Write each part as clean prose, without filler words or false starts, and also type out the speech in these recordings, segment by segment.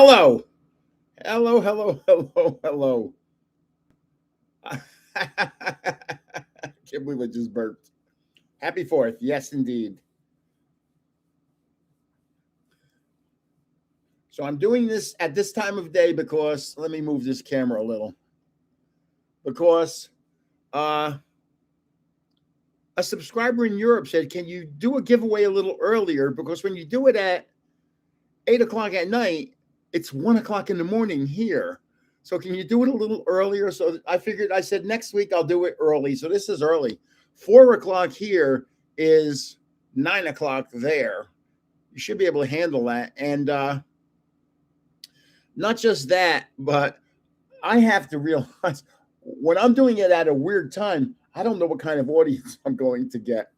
Hello. Hello, hello, hello, hello. Can't believe I just burped. Happy 4th. Yes, indeed. So I'm doing this at this time of day because let me move this camera a little. Because uh, a subscriber in Europe said, "Can you do a giveaway a little earlier? Because when you do it at 8 o'clock at night, it's 1 o'clock in the morning here. So can you do it a little earlier?" So I said next week I'll do it early. So this is early. 4 o'clock here is 9 o'clock there. You should be able to handle that. And not just that, but I have to realize when I'm doing it at a weird time, I don't know what kind of audience I'm going to get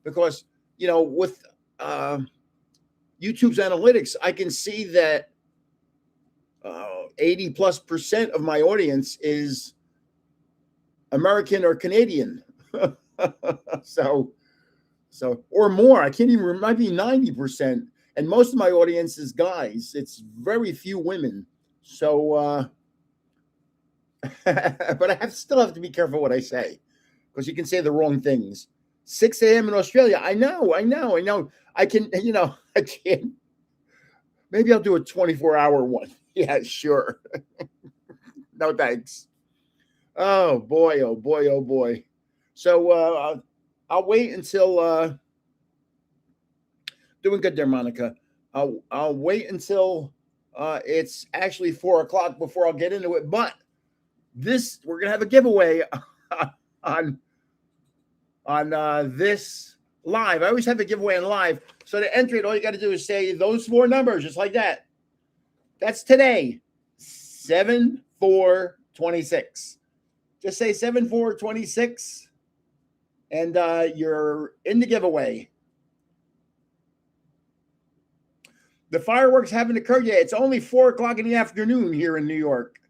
because, with uh, YouTube's analytics, I can see that 80+% of my audience is American or Canadian. so, or more. I can't even, it might be 90%. And most of my audience is guys. It's very few women. So, but I still have to be careful what I say because you can say the wrong things. 6 a.m. in Australia. I know. I can, I can't. Maybe I'll do a 24-hour one. Yeah, sure. No, thanks. Oh, boy. Oh, boy. Oh, boy. So I'll wait until doing good there, Monica. I'll wait until it's actually 4 o'clock before I'll get into it. But we're gonna have a giveaway on this live. I always have a giveaway on live. So to enter it, all you got to do is say those four numbers, just like that. That's today, 7/4/26. Just say 7/4/26, and you're in the giveaway. The fireworks haven't occurred yet. It's only 4 o'clock in the afternoon here in New York.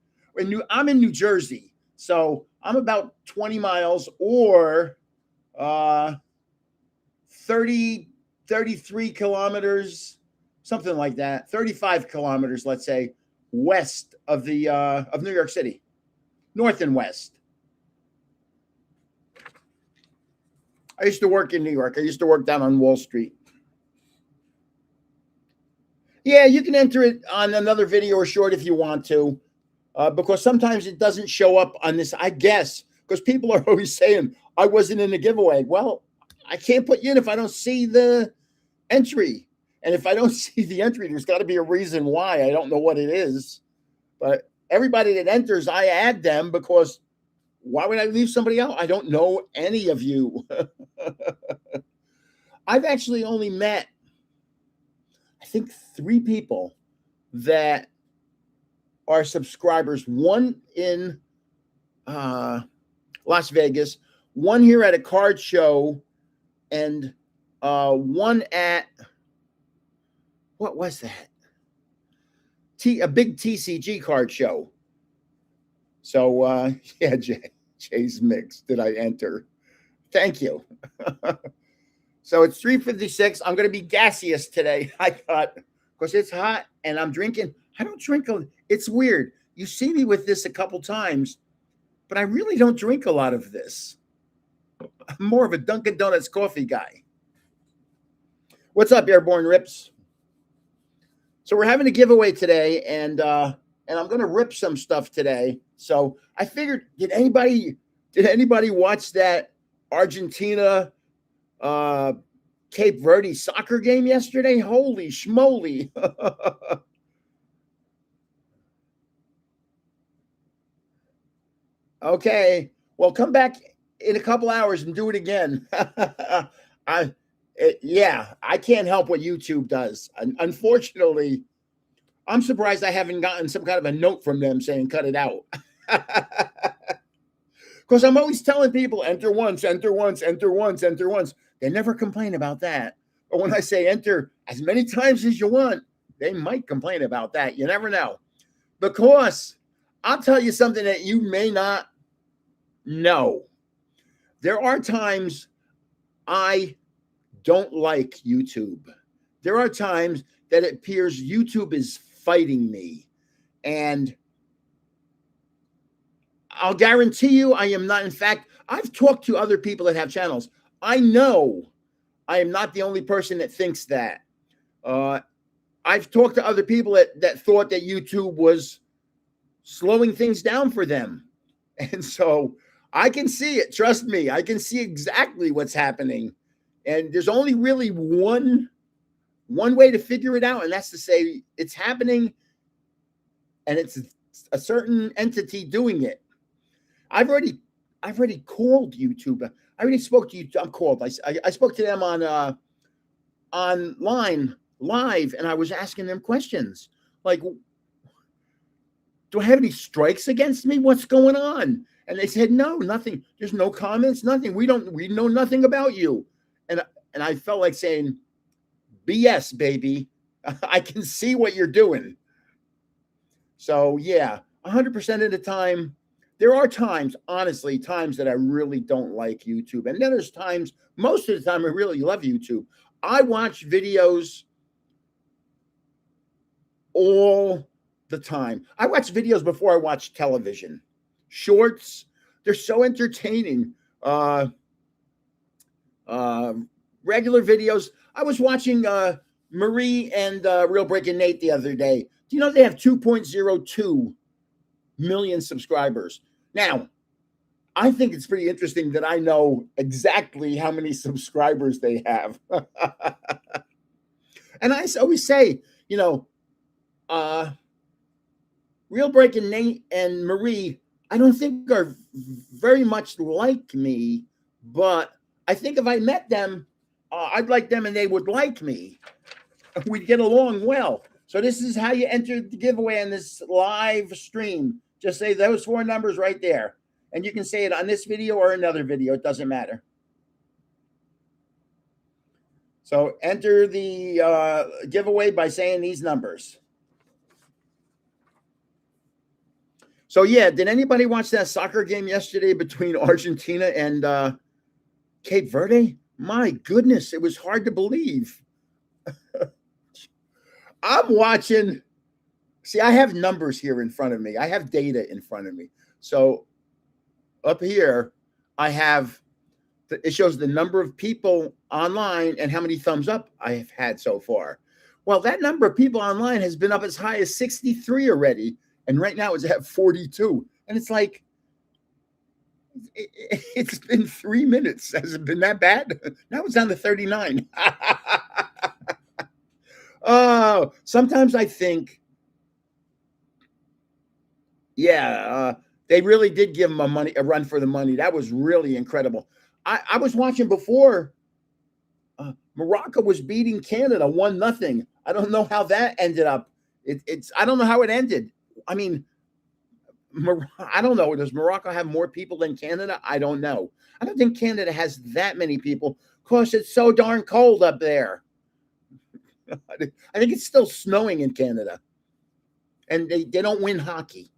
I'm in New Jersey, so I'm about 20 miles or 33 kilometers, something like that. 35 kilometers, let's say, west of the of New York City, north and west. I used to work in New York. I used to work down on Wall Street. Yeah, you can enter it on another video or short if you want to, because sometimes it doesn't show up on this, I guess, because people are always saying, I wasn't in the giveaway. Well, I can't put you in if I don't see the entry. And if I don't see the entry, there's got to be a reason why. I don't know what it is. But everybody that enters, I add them because why would I leave somebody out? I don't know any of you. I've actually only met, I think, 3 people that are subscribers. One in Las Vegas, one here at a card show, and one at, what was that? A big TCG card show. So yeah, Jay's Mix. Did I enter? Thank you. So it's 3:56. I'm going to be gaseous today. I thought because it's hot and I'm drinking. I don't drink. It's weird. You see me with this a couple times, but I really don't drink a lot of this. I'm more of a Dunkin' Donuts coffee guy. What's up, Airborne Rips? So we're having a giveaway today, and I'm going to rip some stuff today. So I figured, did anybody watch that Argentina Cape Verde soccer game yesterday? Holy schmoly. Okay. Well, come back in a couple hours and do it again. Yeah, I can't help what YouTube does. Unfortunately, I'm surprised I haven't gotten some kind of a note from them saying cut it out. Because I'm always telling people enter once, enter once, enter once, enter once. They never complain about that. But when I say enter as many times as you want, they might complain about that. You never know. Because I'll tell you something that you may not know. There are times I don't like YouTube. There are times that it appears YouTube is fighting me. And I'll guarantee you I am not. In fact, I've talked to other people that have channels. I know I am not the only person that thinks that. I've talked to other people that thought that YouTube was slowing things down for them. And so I can see it. Trust me, I can see exactly what's happening. And there's only really one way to figure it out, and that's to say it's happening and it's a certain entity doing it. I've already called YouTube. I already spoke to YouTube. I'm called. I spoke to them on online live, and I was asking them questions like, do I have any strikes against me? What's going on? And they said, no, nothing. There's no comments, nothing. We know nothing about you. And I felt like saying, BS, baby. I can see what you're doing. So yeah, 100% of the time, there are times, honestly, times that I really don't like YouTube. And then there's times, most of the time, I really love YouTube. I watch videos all the time. I watch videos before I watch television. Shorts, they're so entertaining. Regular videos. I was watching Marie and Real Breaking Nate the other day. Do you know they have 2.02 million subscribers? Now, I think it's pretty interesting that I know exactly how many subscribers they have. And I always say, Real Breaking Nate and Marie, I don't think are very much like me, but I think if I met them, I'd like them and they would like me. We'd get along well. So this is how you enter the giveaway on this live stream. Just say those 4 numbers right there. And you can say it on this video or another video. It doesn't matter. So enter the giveaway by saying these numbers. So yeah, did anybody watch that soccer game yesterday between Argentina and Cape Verde? My goodness, it was hard to believe. I'm watching. See, I have numbers here in front of me. I have data in front of me. So up here, I have, it shows the number of people online and how many thumbs up I have had so far. Well, that number of people online has been up as high as 63 already. And right now it's at 42. And it's like, it's been 3 minutes. Has it been that bad? Now it's down to 39. Oh, sometimes I think, they really did give him a run for the money. That was really incredible. I was watching before. Morocco was beating Canada 1-0. I don't know how that ended up. I don't know how it ended. I mean, I don't know. Does Morocco have more people than Canada? I don't know. I don't think Canada has that many people because it's so darn cold up there. I think it's still snowing in Canada. And they don't win hockey.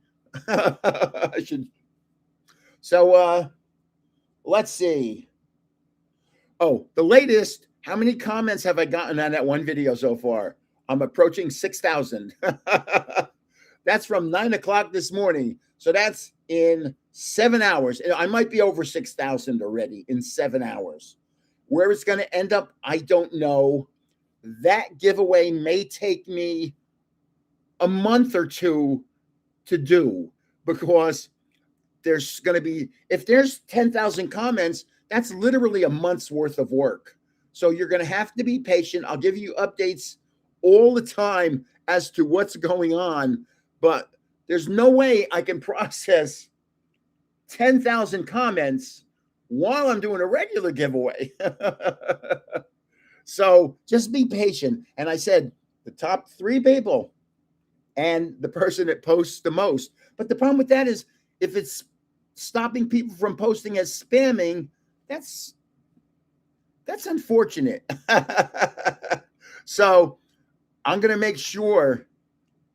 So let's see. Oh, the latest. How many comments have I gotten on that one video so far? I'm approaching 6,000. That's from 9 o'clock this morning. So that's in 7 hours. I might be over 6,000 already in 7 hours. Where it's going to end up, I don't know. That giveaway may take me a month or two to do because there's going to be, if there's 10,000 comments, that's literally a month's worth of work. So you're going to have to be patient. I'll give you updates all the time as to what's going on, but there's no way I can process 10,000 comments while I'm doing a regular giveaway. So just be patient. And I said the top 3 people and the person that posts the most. But the problem with that is if it's stopping people from posting as spamming, that's unfortunate. So I'm going to make sure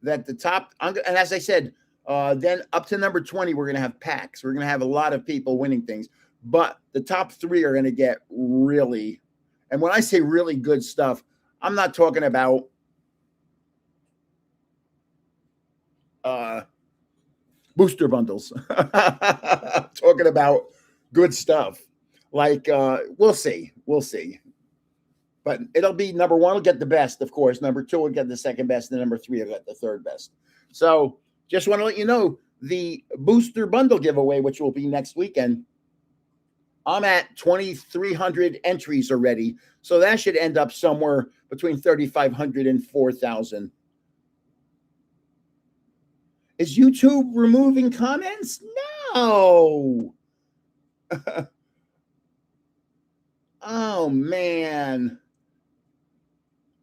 that the top, and as I said, then up to number 20, we're going to have packs. We're going to have a lot of people winning things. But the top 3 are going to get really, and when I say really good stuff, I'm not talking about booster bundles. Talking about good stuff. Like we'll see. But it'll be number one will get the best, of course. Number two will get the second best, and number three will get the third best. So just want to let you know the booster bundle giveaway, which will be next weekend. I'm at 2,300 entries already. So that should end up somewhere between 3,500 and 4,000. Is YouTube removing comments? No. Oh, man.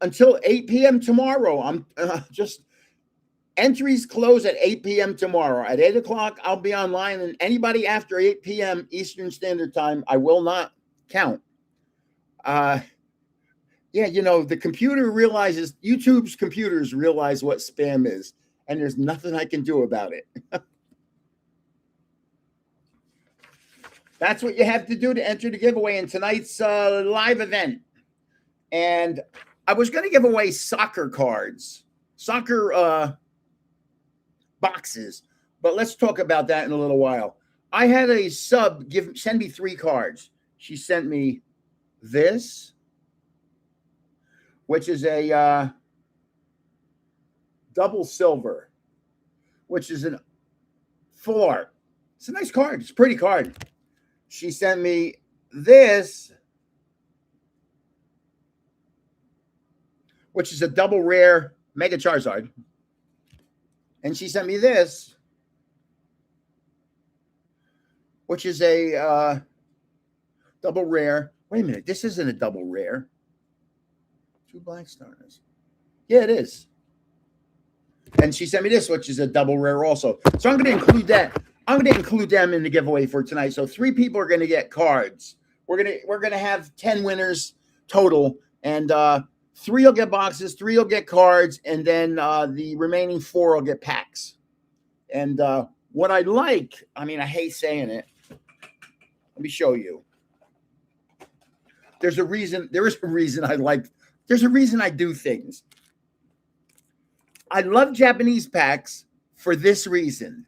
Until 8 p.m. tomorrow. I'm just entries close at 8 p.m. tomorrow. At 8 o'clock, I'll be online. And anybody after 8 p.m. Eastern Standard Time, I will not count. Yeah, the computer realizes, YouTube's computers realize what spam is. And there's nothing I can do about it. That's what you have to do to enter the giveaway in tonight's live event. And I was going to give away soccer cards, soccer boxes, but let's talk about that in a little while. I had a sub send me 3 cards. She sent me this, which is a double silver, which is an full art. It's a nice card. It's a pretty card. She sent me this, which is a double rare Mega Charizard. And she sent me this, which is a double rare. Wait a minute. This isn't a double rare. 2 black stars. Yeah, it is. And she sent me this, which is a double rare also. So I'm going to include that. I'm going to include them in the giveaway for tonight. So 3 people are going to get cards. We're going to have 10 winners total, and 3 will get boxes, 3 will get cards, and then the remaining 4 will get packs. And what I like, I mean, I hate saying it. Let me show you. There's a reason. There is a reason I like. There's a reason I do things. I love Japanese packs for this reason.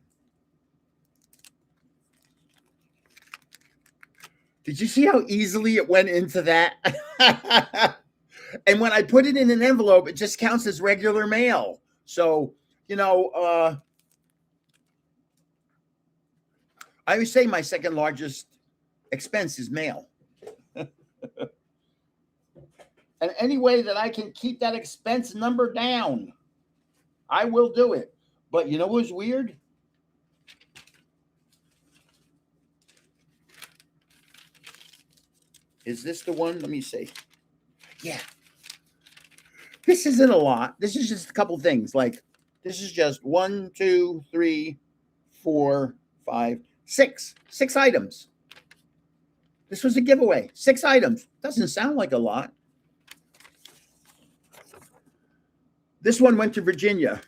Did you see how easily it went into that? And when I put it in an envelope, it just counts as regular mail. So, I always say my second largest expense is mail. And any way that I can keep that expense number down, I will do it. But you know what's weird? Is this the one? Let me see. Yeah. This isn't a lot. This is just a couple things. Like, this is just 1, 2, 3, 4, 5, 6. 6 items. This was a giveaway. 6 items. Doesn't sound like a lot. This one went to Virginia.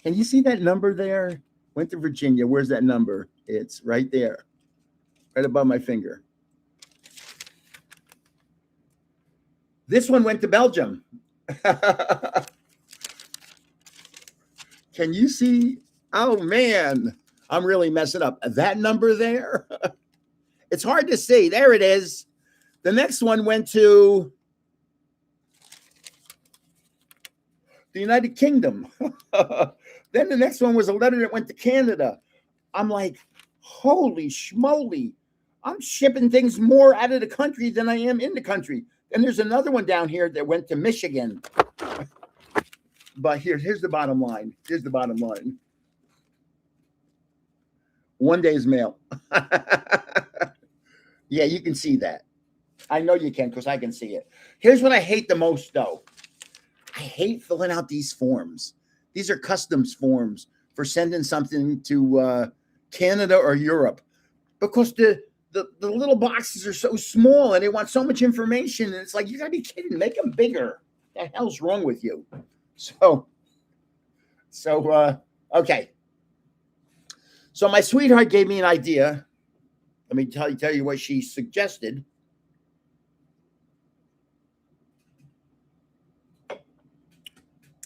Can you see that number there? Went to Virginia. Where's that number? It's right there. Right above my finger. This one went to Belgium. Can you see? Oh, man. I'm really messing up. That number there? It's hard to see. There it is. The next one went to the United Kingdom. Then the next one was a letter that went to Canada. I'm like, holy schmoly. I'm shipping things more out of the country than I am in the country. And there's another one down here that went to Michigan. But here's the bottom line. Here's the bottom line. One day's mail. Yeah, you can see that. I know you can because I can see it. Here's what I hate the most, though. I hate filling out these forms. These are customs forms for sending something to Canada or Europe, because the little boxes are so small and they want so much information. And it's like, you gotta be kidding. Make them bigger. What the hell's wrong with you? So okay. So my sweetheart gave me an idea. Let me tell you what she suggested.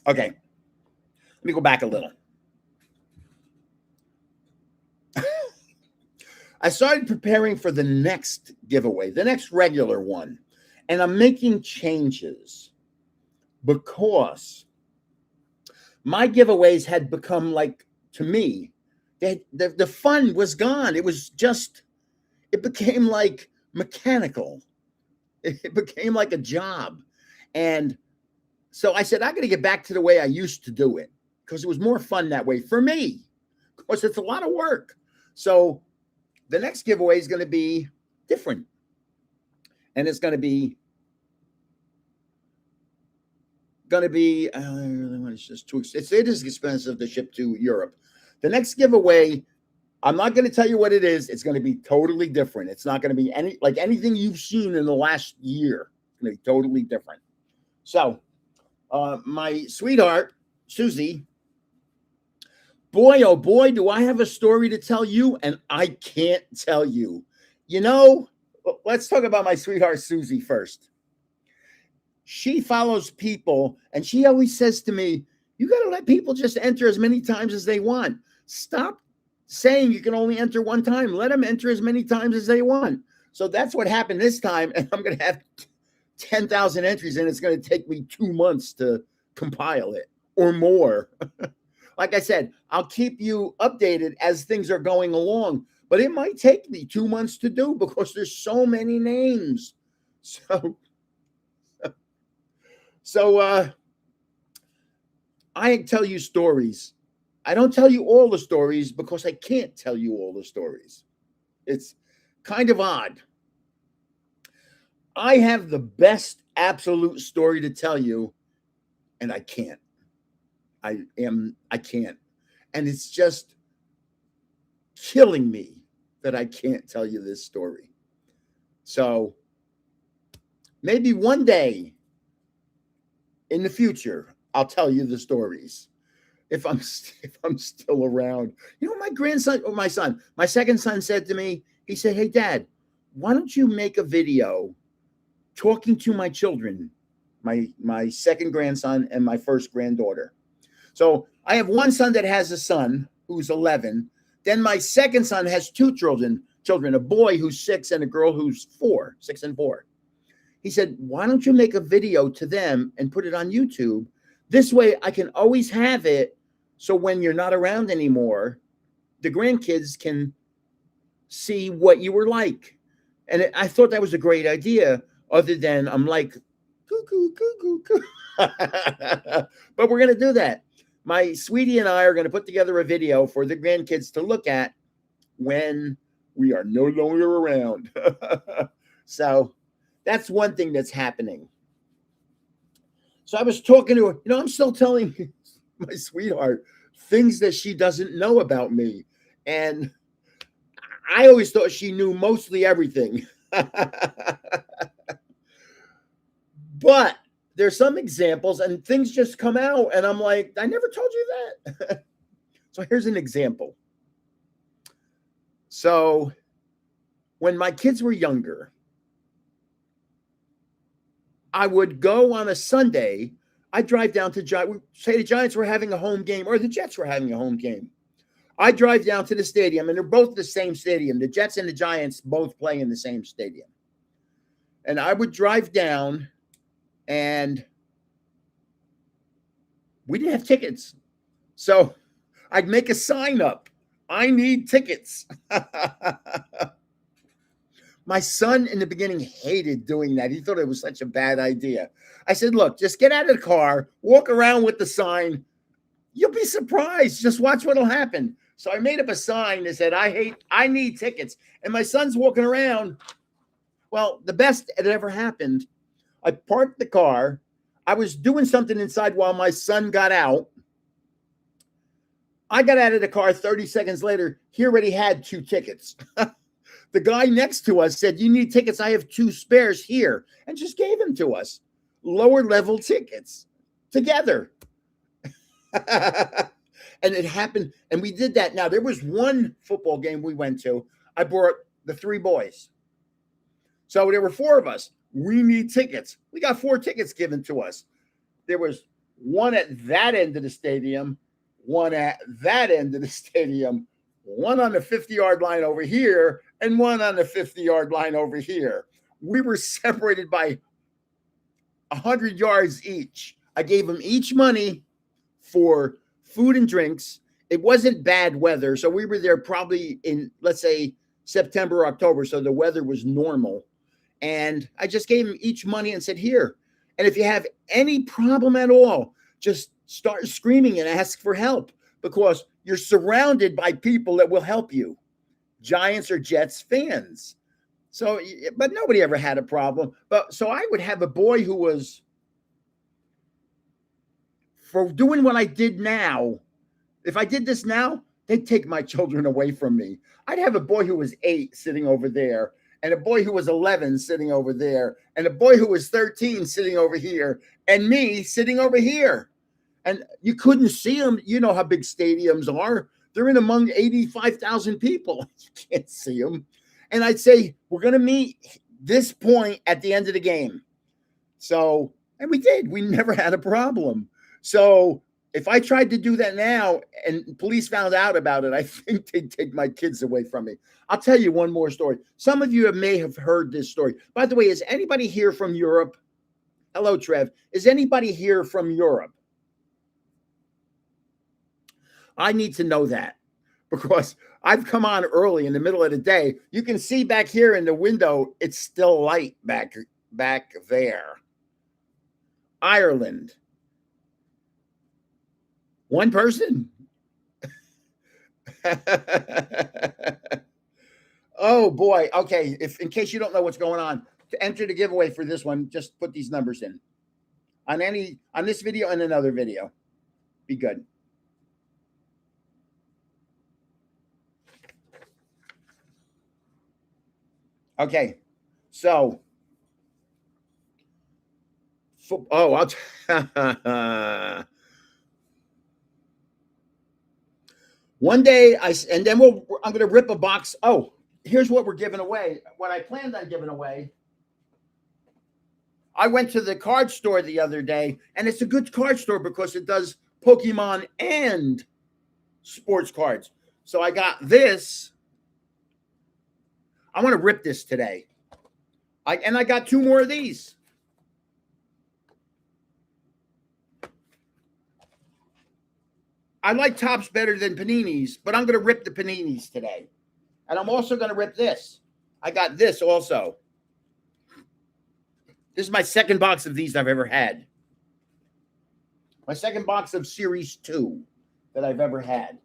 Okay. Let me go back a little. I started preparing for the next giveaway, the next regular one, and I'm making changes because my giveaways had become like, to me, the fun was gone. It was just, it became like mechanical. It became like a job. And so I said, I got to get back to the way I used to do it because it was more fun that way for me, because it's a lot of work. So the next giveaway is going to be different. And it's going to be it's just too it is expensive to ship to Europe. The next giveaway, I'm not going to tell you what it is. It's going to be totally different. It's not going to be anything you've seen in the last year. It's going to be totally different. So, my sweetheart, Susie, boy, oh boy, do I have a story to tell you, and I can't tell you. You know, let's talk about my sweetheart, Susie, first. She follows people, and she always says to me, you got to let people just enter as many times as they want. Stop saying you can only enter one time. Let them enter as many times as they want. So that's what happened this time, and I'm going to have 10,000 entries, and it's going to take me 2 months to compile it or more. Like I said, I'll keep you updated as things are going along, but it might take me 2 months to do because there's so many names. So I tell you stories. I don't tell you all the stories because I can't tell you all the stories. It's kind of odd. I have the best absolute story to tell you, and I can't. I can't. And it's just killing me that I can't tell you this story. So maybe one day in the future, I'll tell you the stories if I'm still around. You know, my grandson or my second son said to me, he said, hey, Dad, why don't you make a video talking to my children, my second grandson and my first granddaughter. So I have one son that has a son who's 11. Then my second son has two children, a boy who's 6 and a girl who's 4, 6 and 4. He said, why don't you make a video to them and put it on YouTube? This way I can always have it. So when you're not around anymore, the grandkids can see what you were like. And I thought that was a great idea, other than I'm like, cuckoo, cuckoo, cuckoo. But we're going to do that. My sweetie and I are going to put together a video for the grandkids to look at when we are no longer around. So that's one thing that's happening. So I was talking to her. You know, I'm still telling my sweetheart things that she doesn't know about me. And I always thought she knew mostly everything. But there's some examples and things just come out and I'm like, I never told you that. So here's an example. So when my kids were younger, I would go on a Sunday. I'd drive down to say the Giants were having a home game or the Jets were having a home game. I drive down to the stadium, and they're both the same stadium. The Jets and the Giants both play in the same stadium. And I would drive down, and we didn't have tickets. So I'd make a sign up. I need tickets. My son in the beginning hated doing that. He thought it was such a bad idea. I said, look, just get out of the car, walk around with the sign. You'll be surprised. Just watch what'll happen. So I made up a sign that said, I need tickets. And my son's walking around. Well, the best that ever happened, I parked the car. I was doing something inside while my son got out. I got out of the car 30 seconds later. He already had 2 tickets. The guy next to us said, you need tickets? I have 2 spares here. And just gave them to us. Lower level tickets together. And it happened. And we did that. Now, there was one football game we went to. I brought the 3 boys. So there were 4 of us. We need tickets. We got 4 tickets given to us. There was one at that end of the stadium one at that end of the stadium, one on the 50-yard line over here, and one on the 50-yard line over here. We were separated by 100 yards each. I gave them each money for food and drinks. It wasn't bad weather, so we were there probably in, let's say, September or October, so the weather was normal. And I just gave them each money and said, here. And if you have any problem at all, just start screaming and ask for help, because you're surrounded by people that will help you, Giants or Jets fans. So, but nobody ever had a problem. But so I would have a boy who was, for doing what I did now, if I did this now, they'd take my children away from me. I'd have a boy who was 8 sitting over there, and a boy who was 11 sitting over there, and a boy who was 13 sitting over here, and me sitting over here. And you couldn't see them. You know how big stadiums are. They're in among 85,000 people. You can't see them. And I'd say, we're going to meet this point at the end of the game. So, and we did. We never had a problem. So if I tried to do that now and police found out about it, I think they'd take my kids away from me. I'll tell you one more story. Some of you may have heard this story. By the way, is anybody here from Europe? Hello, Trev. Is anybody here from Europe? I need to know that, because I've come on early in the middle of the day. You can see back here in the window, it's still light back there. Ireland. One person? Oh boy. Okay. In case you don't know what's going on, to enter the giveaway for this one, just put these numbers in on this video and another video. Be good. Okay. So, one day and then I'm going to rip a box. Oh, here's what we're giving away. What I planned on giving away. I went to the card store the other day, and it's a good card store because it does Pokemon and sports cards. So I got this. I want to rip this today. I got 2 more of these. I like Topps better than Paninis, but I'm going to rip the Paninis today. And I'm also going to rip this. I got this also. This is my second box of these I've ever had. My second box of Series 2 that I've ever had.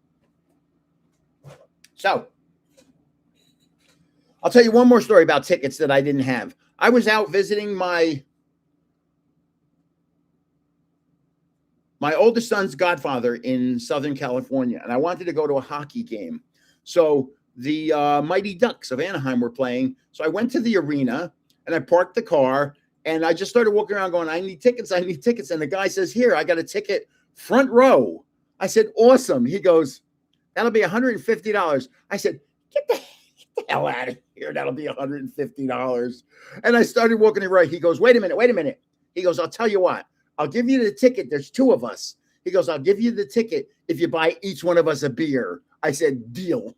So, I'll tell you one more story about tickets that I didn't have. I was out visiting my oldest son's godfather in Southern California, and I wanted to go to a hockey game. So the Mighty Ducks of Anaheim were playing. So I went to the arena, and I parked the car, and I just started walking around going, I need tickets. And the guy says, here, I got a ticket, front row. I said, awesome. He goes, that'll be $150. I said, get the hell out of here. That'll be $150. And I started walking around. He goes, wait a minute. He goes, I'll tell you what. I'll give you the ticket. There's 2 of us. He goes, I'll give you the ticket if you buy each one of us a beer. I said, deal.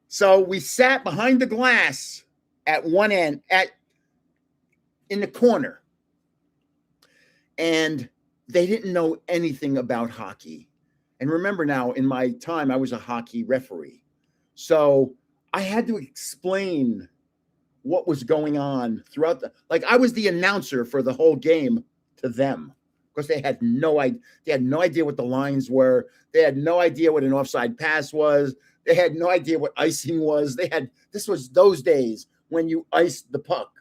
So we sat behind the glass at one end, in the corner. And they didn't know anything about hockey. And remember now, in my time, I was a hockey referee. So I had to explain what was going on throughout I was the announcer for the whole game to them, because they had no idea. They had no idea what the lines were. They had no idea what an offside pass was. They had no idea what icing was. This was those days when you iced the puck.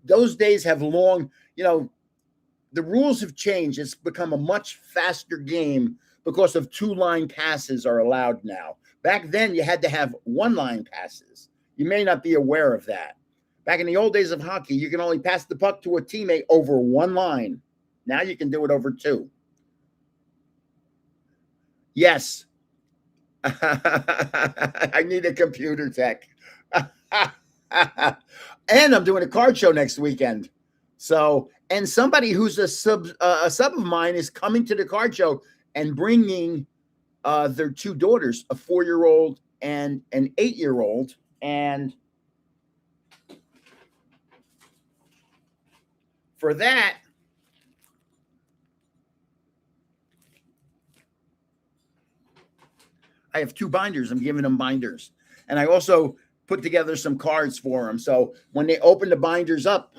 Those days have long, the rules have changed. It's become a much faster game because of 2-line passes are allowed now. Back then, you had to have 1-line passes. You may not be aware of that. Back in the old days of hockey, you can only pass the puck to a teammate over 1 line. Now you can do it over 2. Yes. I need a computer tech. And I'm doing a card show next weekend. So, and somebody who's a sub of mine is coming to the card show and bringing their two daughters, a 4-year-old and an 8-year-old, and for that, I have 2 binders. I'm giving them binders, and I also put together some cards for them. So when they open the binders up,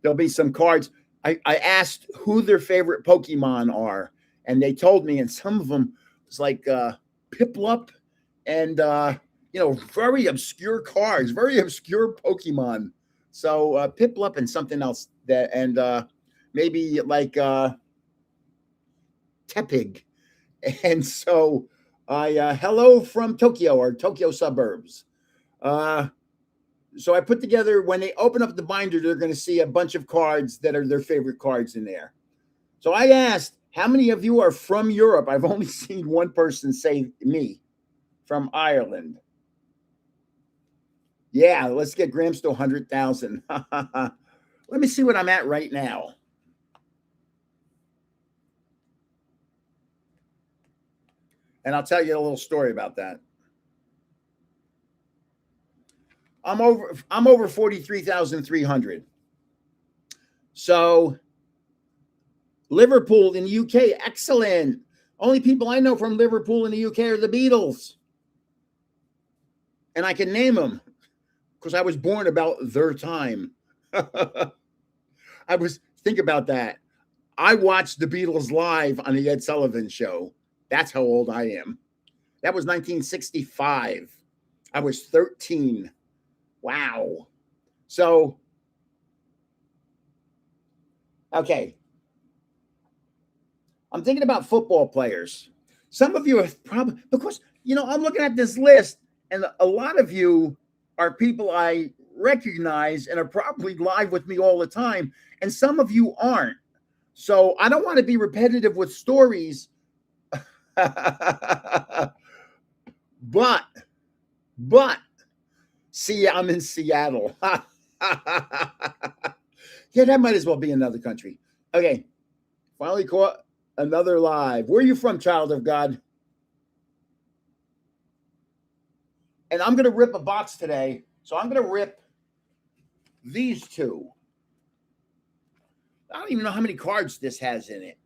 there'll be some cards. I asked who their favorite Pokemon are, and they told me, and some of them was like Piplup and very obscure cards, very obscure Pokemon. So Piplup and something else that, and maybe like Tepig. And so hello from Tokyo or Tokyo suburbs. So I put together, when they open up the binder, they're going to see a bunch of cards that are their favorite cards in there. So I asked, how many of you are from Europe? I've only seen one person say me, from Ireland. Yeah, let's get Grams to 100,000. Let me see what I'm at right now. And I'll tell you a little story about that. I'm over 43,300. So Liverpool in the UK, excellent. Only people I know from Liverpool in the UK are the Beatles. And I can name them because I was born about their time. Think about that. I watched the Beatles live on the Ed Sullivan Show. That's how old I am. That was 1965. I was 13. Wow. So, okay. I'm thinking about football players. Some of you are probably, because, I'm looking at this list, and a lot of you are people I recognize and are probably live with me all the time, and some of you aren't. So I don't want to be repetitive with stories, but see, I'm in Seattle. Yeah, that might as well be another country. Okay, finally caught another live. Where are you from, child of God? And I'm going to rip a box today. So I'm going to rip these two. I don't even know how many cards this has in it.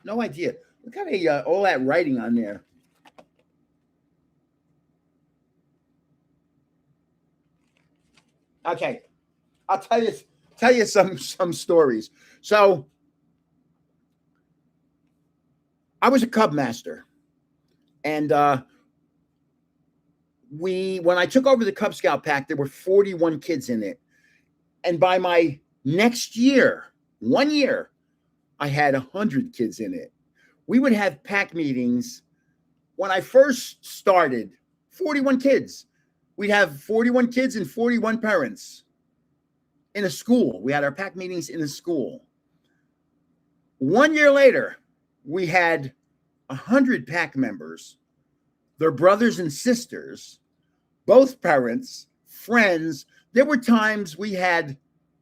No idea. Look at all that writing on there. Okay, I'll tell you some stories. So I was a Cub master, and when I took over the Cub Scout pack, there were 41 kids in it, and by my next year, 1 year, I had 100 kids in it. We would have pack meetings. When I first started, 41 kids. We'd have 41 kids and 41 parents in a school. We had our pack meetings in a school. 1 year later, we had 100 pack members, their brothers and sisters, both parents, friends. There were times we had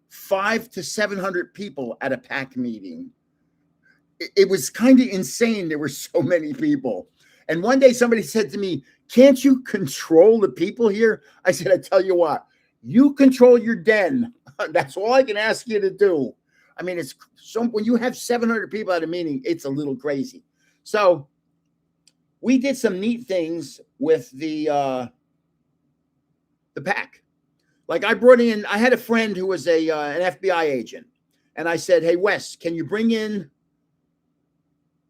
500 to 700 people at a pack meeting. It was kind of insane. There were so many people. And one day somebody said to me, "Can't you control the people here?" I said, "I tell you what, you control your den. That's all I can ask you to do." I mean, it's so when you have 700 people at a meeting, it's a little crazy. So we did some neat things with the pack. Like I had a friend who was an FBI agent, and I said, "Hey, Wes, can you bring in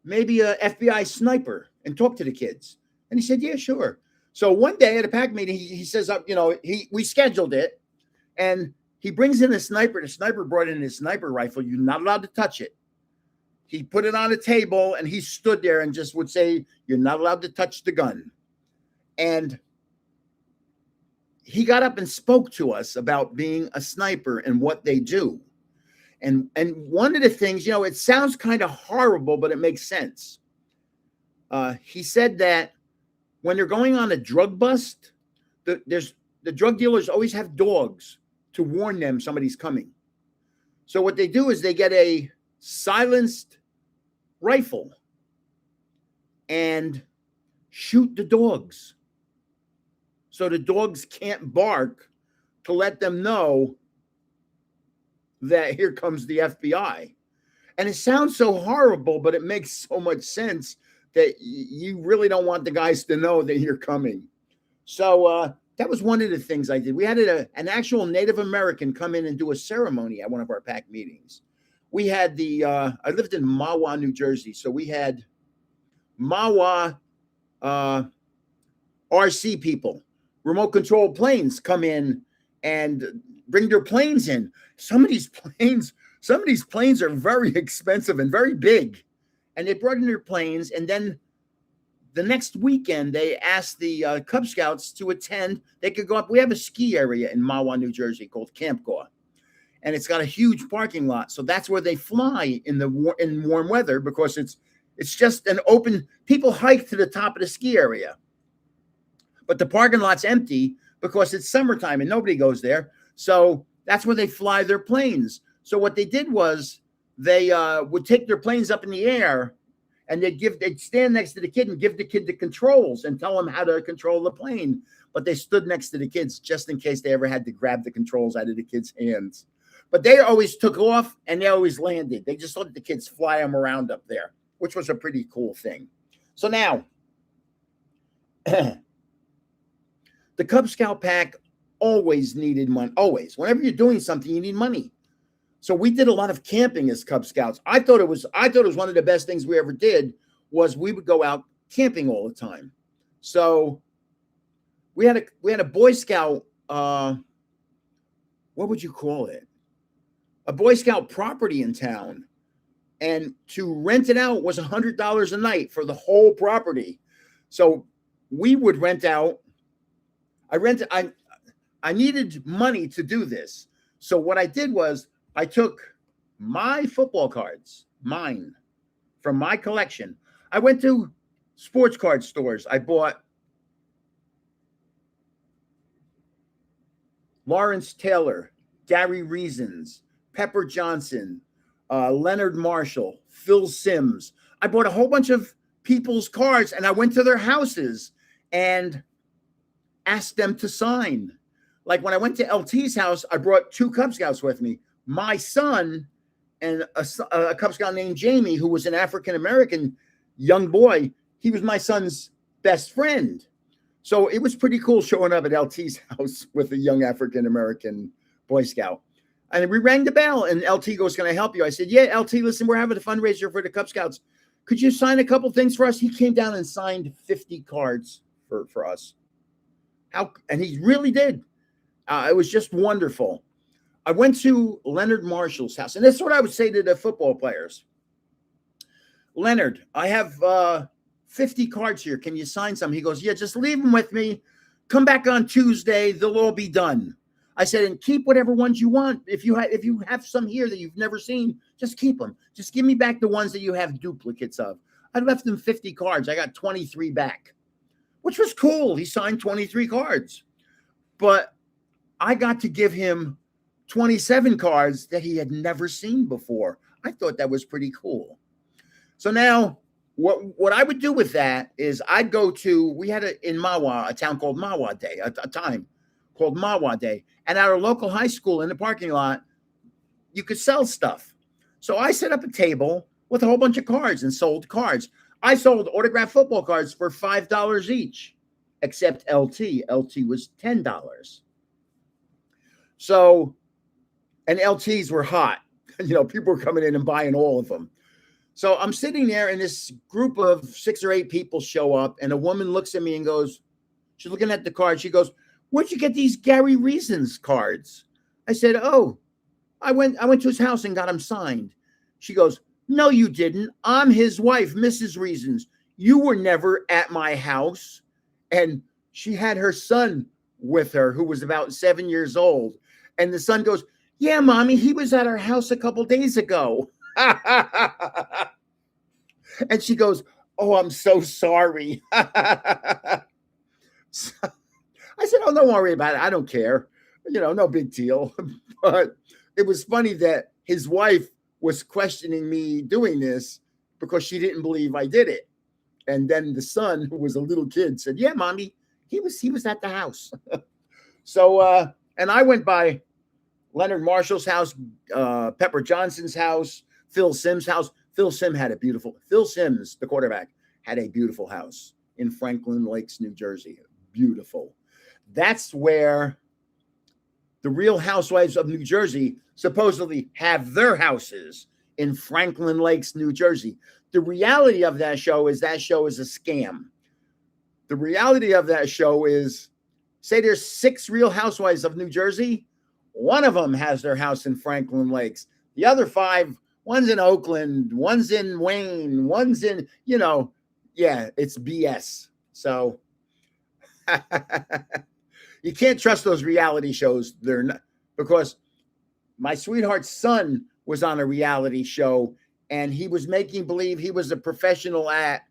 maybe a FBI sniper and talk to the kids?" And he said, "Yeah, sure." So one day at a pack meeting, he says, we scheduled it, and he brings in a sniper. The sniper brought in his sniper rifle. You're not allowed to touch it. He put it on a table, and he stood there and just would say, "You're not allowed to touch the gun." And he got up and spoke to us about being a sniper and what they do. And one of the things, it sounds kind of horrible, but it makes sense. He said that when they're going on a drug bust, there's the drug dealers always have dogs to warn them somebody's coming. So what they do is they get a silenced rifle and shoot the dogs. So the dogs can't bark to let them know that here comes the FBI. And it sounds so horrible, but it makes so much sense that you really don't want the guys to know that you're coming. So that was one of the things I did. We had an actual Native American come in and do a ceremony at one of our PAC meetings. We had I lived in Mahwah, New Jersey. So we had Mahwah RC people, remote control planes come in and bring their planes in. Some of these planes are very expensive and very big. And they brought in their planes. And then the next weekend, they asked the Cub Scouts to attend. They could go up. We have a ski area in Mahwah, New Jersey called Camp Gaw. And it's got a huge parking lot. So that's where they fly in warm weather, because it's just an open, people hike to the top of the ski area. But the parking lot's empty because it's summertime and nobody goes there. So that's where they fly their planes. So what they did was they would take their planes up in the air, and they'd stand next to the kid and give the kid the controls and tell him how to control the plane. But they stood next to the kids just in case they ever had to grab the controls out of the kids' hands. But they always took off and they always landed. They just let the kids fly them around up there, which was a pretty cool thing. So now, the Cub Scout pack always needed money. Always. Whenever you're doing something, you need money. So we did a lot of camping as Cub Scouts. I thought it was one of the best things we ever did was we would go out camping all the time. So we had a Boy Scout, what would you call it? A Boy Scout property in town. And to rent it out was $100 a night for the whole property. So we would rent out. I needed money to do this. So what I did was I took my football cards, mine, from my collection. I went to sports card stores. I bought Lawrence Taylor, Gary Reasons, Pepper Johnson, Leonard Marshall, Phil Simms. I bought a whole bunch of people's cards, and I went to their houses and asked them to sign. Like when I went to LT's house, I brought 2 Cub Scouts with me, my son and a Cub Scout named Jamie, who was an African-American young boy. He was my son's best friend. So it was pretty cool showing up at LT's house with a young African-American Boy Scout. And we rang the bell, and LT goes, "Can I help you?" I said, "Yeah, LT, listen, we're having a fundraiser for the Cub Scouts. Could you sign a couple things for us?" He came down and signed 50 cards for us. And he really did. It was just wonderful. I went to Leonard Marshall's house, and this is what I would say to the football players. "Leonard, I have 50 cards here. Can you sign some?" He goes, "Yeah, just leave them with me. Come back on Tuesday. They'll all be done." I said, "And keep whatever ones you want. If you have some here that you've never seen, just keep them. Just give me back the ones that you have duplicates of." I left him 50 cards. I got 23 back, which was cool. He signed 23 cards. But I got to give him 27 cards that he had never seen before. I thought that was pretty cool. So now what I would do with that is I'd go to, we had in Mahwah, a town called Mahwah Day, a time called Mahwah Day. And at our local high school in the parking lot, you could sell stuff. So I set up a table with a whole bunch of cards and sold cards. I sold autographed football cards for $5 each, except LT. LT was $10. So, and LTs were hot. People were coming in and buying all of them. So I'm sitting there, and this group of 6 or 8 people show up, and a woman looks at me and goes, she's looking at the card. She goes, "Where'd you get these Gary Reasons cards?" I said, "Oh, I went to his house and got them signed." She goes, "No, you didn't. I'm his wife, Mrs. Reasons. You were never at my house." And she had her son with her, who was about 7 years old. And the son goes, "Yeah, Mommy, he was at our house a couple days ago." And she goes, "Oh, I'm so sorry." So I said, "Oh, don't worry about it. I don't care. No big deal." But it was funny that his wife was questioning me doing this because she didn't believe I did it. And then the son, who was a little kid, said, "Yeah, mommy, he was at the house." So and I went by Leonard Marshall's house, Pepper Johnson's house, Phil Simms' house. Phil Simms, the quarterback, had a beautiful house in Franklin Lakes, New Jersey. Beautiful. That's where the Real Housewives of New Jersey supposedly have their houses, in Franklin Lakes, New Jersey. The reality of that show is a scam. The reality of that show is, say there's 6 Real Housewives of New Jersey, one of them has their house in Franklin Lakes. The other 5, one's in Oakland, one's in Wayne, one's in, it's BS. So you can't trust those reality shows. They're not, because my sweetheart's son was on a reality show and he was making believe he was a professional at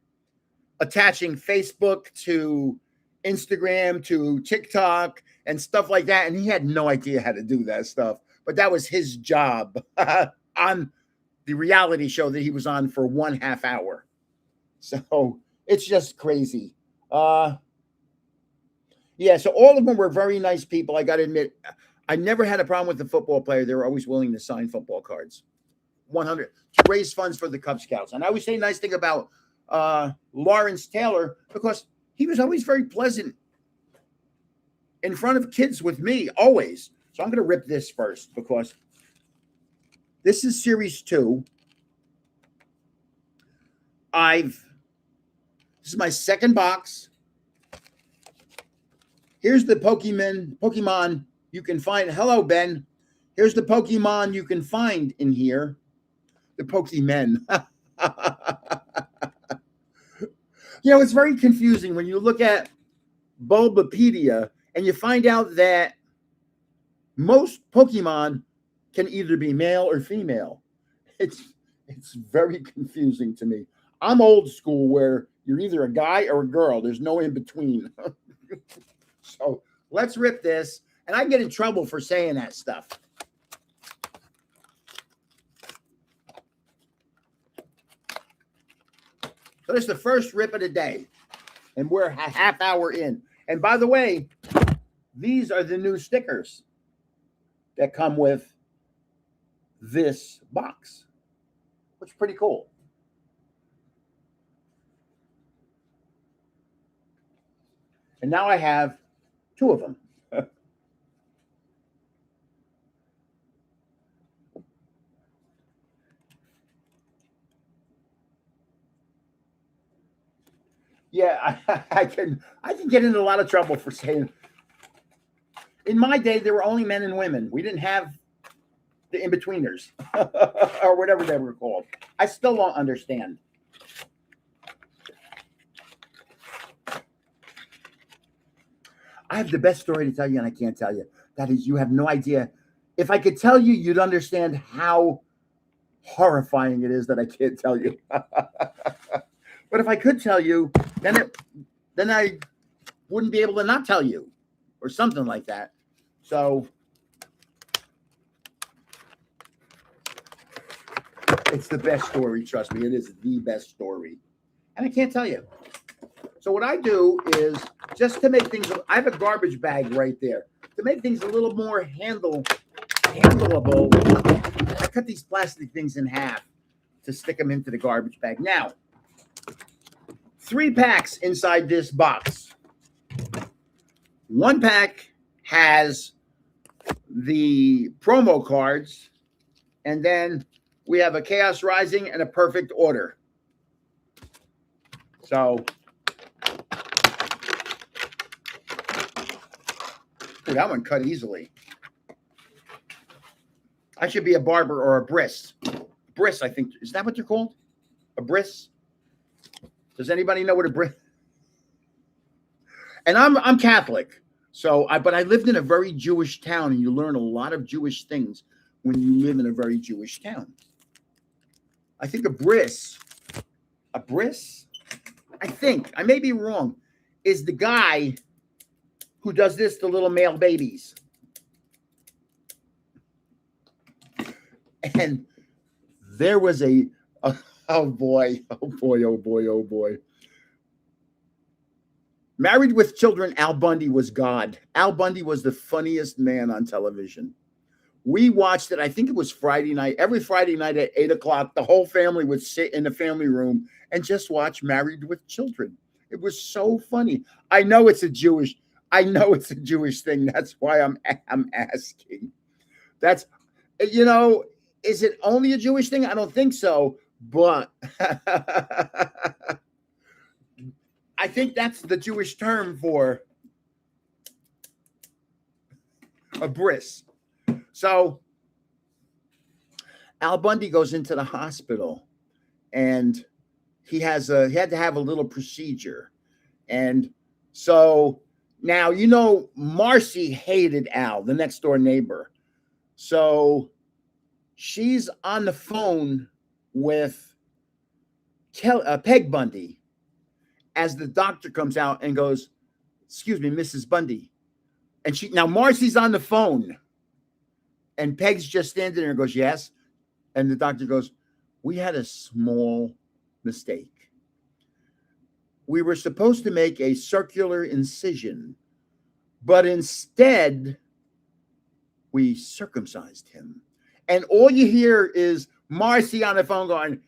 attaching Facebook to Instagram to TikTok and stuff like that. And he had no idea how to do that stuff, but that was his job on the reality show that he was on for 1/2 hour. So it's just crazy. Yeah, so all of them were very nice people. I got to admit, I never had a problem with the football player. They were always willing to sign football cards. 100 to raise funds for the Cub Scouts. And I always say a nice thing about Lawrence Taylor, because he was always very pleasant in front of kids with me, always. So I'm going to rip this first because this is series 2. This is my second box. Here's the Pokemon you can find. Hello, Ben. Here's the Pokemon you can find in here. The Pokemon. It's very confusing when you look at Bulbapedia and you find out that most Pokemon can either be male or female. It's very confusing to me. I'm old school where you're either a guy or a girl. There's no in between. So let's rip this. And I get in trouble for saying that stuff. So this is the first rip of the day. And we're a half hour in. And by the way, these are the new stickers that come with this box, which is pretty cool. And now I have 2 of them. Yeah, I can get into a lot of trouble for saying. In my day, there were only men and women. We didn't have the in-betweeners or whatever they were called. I still don't understand. I have the best story to tell you, and I can't tell you. That is, you have no idea. If I could tell you, you'd understand how horrifying it is that I can't tell you. But if I could tell you, then I wouldn't be able to not tell you, or something like that. So it's the best story. Trust me, it is the best story, and I can't tell you. So what I do is, just to make things, I have a garbage bag right there. To make things a little more handleable, I cut these plastic things in half to stick them into the garbage bag. Now, 3 packs inside this box. 1 pack has the promo cards, and then we have a Chaos Rising and a Perfect Order. So, ooh, that one cut easily. I should be a barber or a bris. Bris, I think. Is that what they're called? A bris? Does anybody know what a bris? And I'm Catholic, but I lived in a very Jewish town, and you learn a lot of Jewish things when you live in a very Jewish town. I think a bris, I think, I may be wrong, is the guy who does this to little male babies. And there was oh boy, oh boy, oh boy, oh boy. Married with Children, Al Bundy was God. Al Bundy was the funniest man on television. We watched it. I think it was Friday night. Every Friday night at 8 o'clock, the whole family would sit in the family room and just watch Married with Children. It was so funny. I know it's a Jewish thing. That's why I'm asking. That's, is it only a Jewish thing? I don't think so, but I think that's the Jewish term for a bris. So Al Bundy goes into the hospital, and he had to have a little procedure. And so now, Marcy hated Al, the next door neighbor. So she's on the phone with Peg Bundy as the doctor comes out and goes, "Excuse me, Mrs. Bundy." And now Marcy's on the phone, and Peg's just standing there and goes, "Yes." And the doctor goes, "We had a small mistake. We were supposed to make a circular incision, but instead we circumcised him." And all you hear is Marcy on the phone going,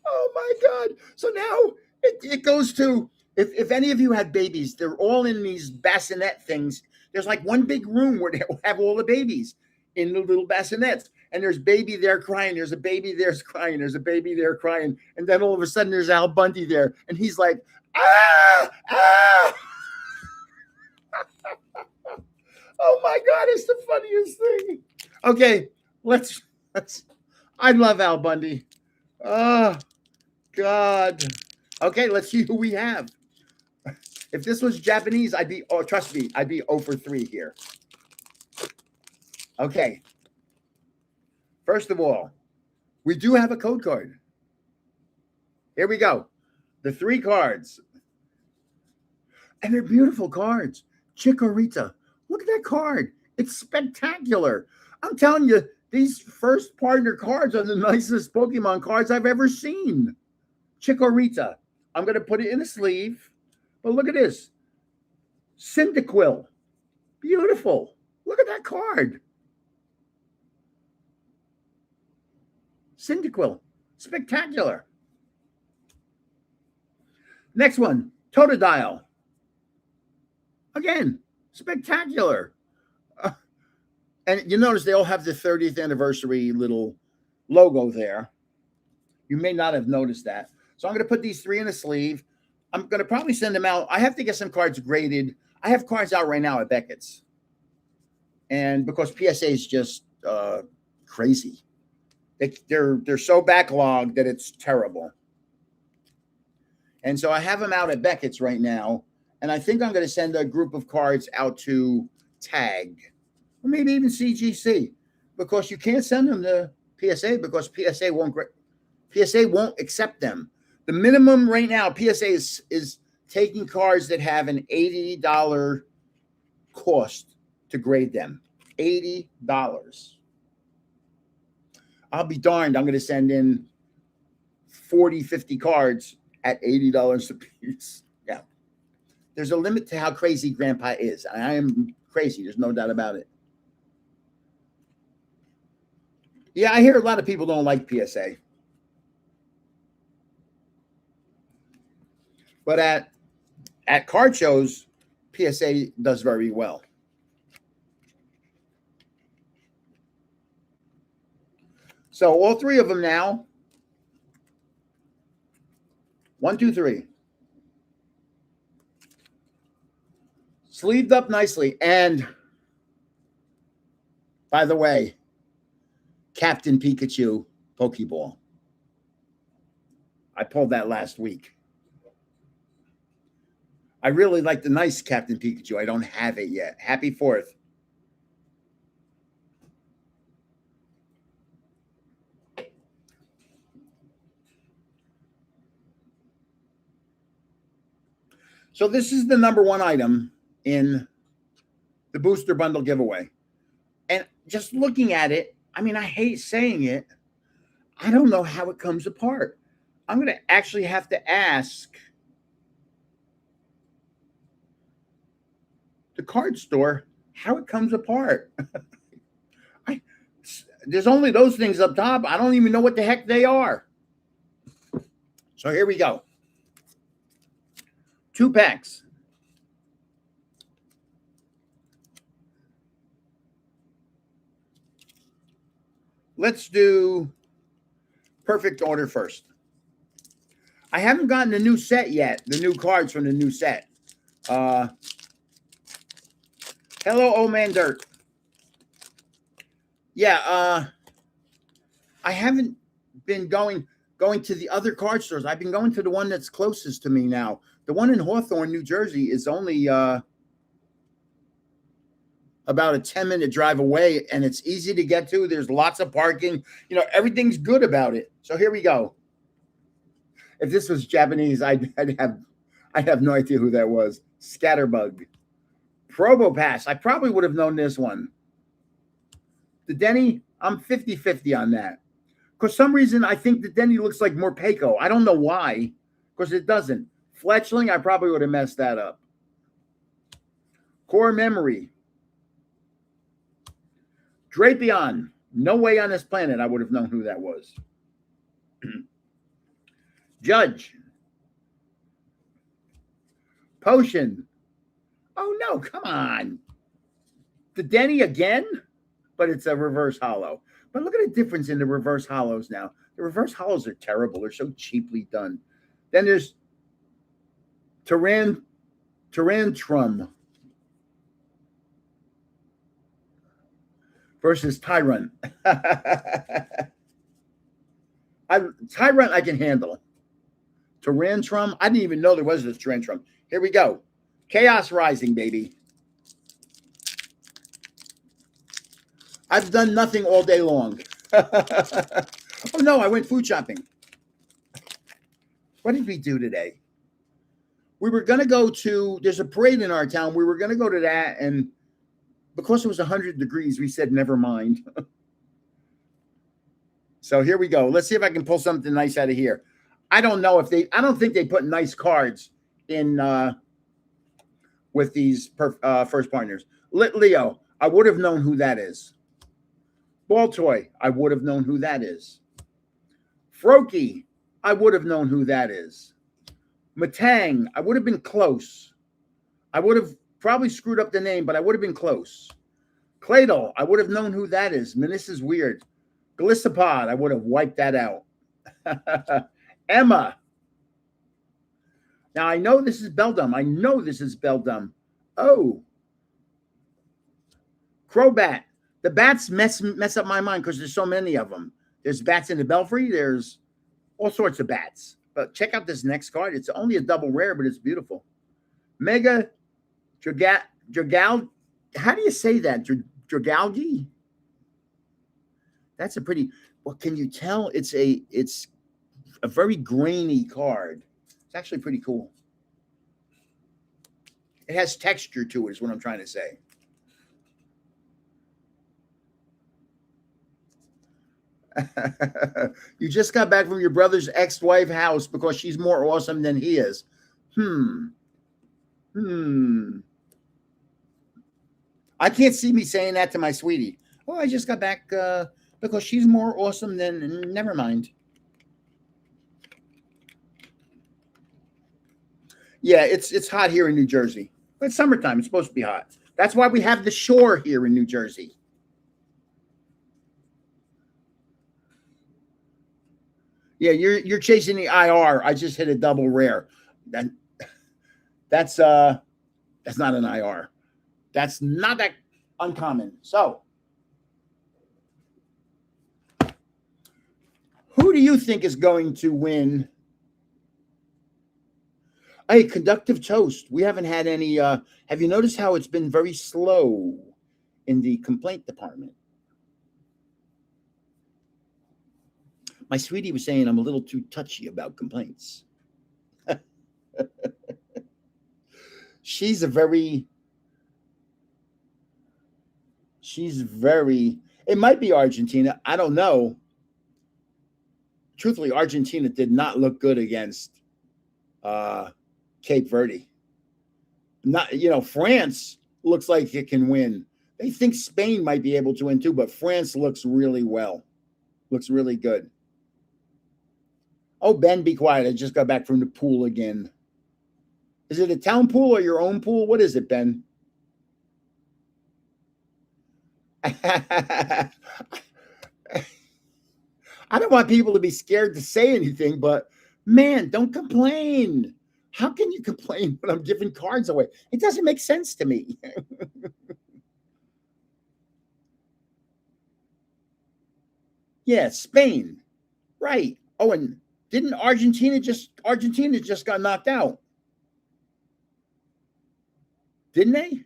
"Oh my God." So now it goes to, if any of you had babies, they're all in these bassinet things. There's like one big room where they have all the babies in the little bassinets. And there's baby there crying. There's a baby there's crying. There's a baby there crying. And then all of a sudden there's Al Bundy there. And he's like, "Ah, ah." Oh my God, it's the funniest thing. Okay, let's I love Al Bundy. Oh God. Okay, let's see who we have. If this was Japanese, trust me, I'd be 0 for 3 here. Okay. First of all, we do have a code card. Here we go. The 3 cards. And they're beautiful cards. Chikorita. Look at that card. It's spectacular. I'm telling you, these first partner cards are the nicest Pokemon cards I've ever seen. Chikorita. I'm going to put it in a sleeve. But look at this. Cyndaquil. Beautiful. Look at that card. Cyndaquil. Spectacular. Next one. Totodile. Again, spectacular. And you notice they all have the 30th anniversary little logo there. You may not have noticed that. So I'm going to put these 3 in a sleeve. I'm going to probably send them out. I have to get some cards graded. I have cards out right now at Beckett's. And because PSA is just crazy. They're so backlogged that it's terrible. And so I have them out at Beckett's right now. And I think I'm going to send a group of cards out to Tag, or maybe even CGC, because you can't send them to PSA because PSA won't accept them. The minimum right now, PSA is taking cards that have an $80 cost to grade them. $80. I'll be darned. I'm going to send in 40, 50 cards at $80 a piece. Yeah. There's a limit to how crazy Grandpa is. I am crazy. There's no doubt about it. Yeah, I hear a lot of people don't like PSA. But at card shows, PSA does very well. So all 3 of them now. 1, 2, 3. Sleeved up nicely. And by the way, Captain Pikachu Pokeball. I pulled that last week. I really like the nice Captain Pikachu. I don't have it yet. Happy 4th. So this is the number one item in the booster bundle giveaway. And just looking at it, I mean, I hate saying it. I don't know how it comes apart. I'm going to actually have to ask the card store how it comes apart. There's only those things up top. I don't even know what the heck they are. So here we go. 2 packs. Let's do perfect order first. I haven't gotten the new set yet, the new cards from the new set. Hello, Old Man Dirt. Yeah, I haven't been going to the other card stores. I've been going to the one that's closest to me now. The one in Hawthorne, New Jersey is only about a 10-minute drive away, and it's easy to get to. There's lots of parking. You know, everything's good about it. So here we go. If this was Japanese, I'd have no idea who that was. Scatterbug. Probopass. I probably would have known this one. The Denny, I'm 50-50 on that. For some reason, I think the Denny looks like Morpeko. I don't know why, because it doesn't. Fletchling, I probably would have messed that up. Core Memory. Drapion. No way on this planet I would have known who that was. Judge. Potion. Oh, no, come on. The Denny again? But it's a reverse hollow. But look at the difference in the reverse hollows now. The reverse hollows are terrible. They're so cheaply done. Then there's Tyrantrum versus Tyrant. Tyrant I can handle. Tyrantrum, I didn't even know there was this Tyrantrum. Here we go. Chaos Rising, baby. I've done nothing all day long. Oh, no, I went food shopping. What did we do today? We were going to go to, there's a parade in our town. We were going to go to that, and because it was 100 degrees, we said, never mind. So here we go. Let's see if I can pull something nice out of here. I don't know if I don't think they put nice cards in with these first partners. Leo, I would have known who that is. Baltoy, I would have known who that is. Froakie, I would have known who that is. Matang, I would have been close. I would have probably screwed up the name, but I would have been close. Claydol, I would have known who that is. This is weird. Gliscopod, I would have wiped that out. Emma. Now, I know this is Beldum. Oh. Crobat. The bats mess up my mind because there's so many of them. There's bats in the Belfry. There's all sorts of bats. But check out this next card. It's only a double rare, but it's beautiful. Mega Dragal. How do you say that? Dragalgi? That's a pretty. Well, can you tell? It's a very grainy card. It's actually pretty cool. It has texture to it, is what I'm trying to say. You just got back from your brother's ex-wife house because she's more awesome than he is. I can't see me saying that to my sweetie. Oh, I just got back because she's more awesome than. Never mind. Yeah, it's hot here in New Jersey. But it's summertime. It's supposed to be hot. That's why we have the shore here in New Jersey. Yeah, you're chasing the IR. I just hit a double rare. That's not an IR. That's not that uncommon. So, who do you think is going to win? Hey, Conductive Toast. We haven't had any. Have you noticed how it's been very slow in the complaint department? My sweetie was saying I'm a little too touchy about complaints. she's a very, she's very, it might be Argentina. I don't know. Truthfully, Argentina did not look good against uh, Cape Verde. Not, France looks like it can win. They think Spain might be able to win too, but France looks really well. Looks really good. Oh, Ben, be quiet. I just got back from the pool again. Is it a town pool or your own pool? What is it, Ben? I don't want people to be scared to say anything, but man, don't complain. How can you complain when I'm giving cards away? It doesn't make sense to me. Yeah, Spain. Right. Oh, and didn't Argentina just got knocked out? Didn't they?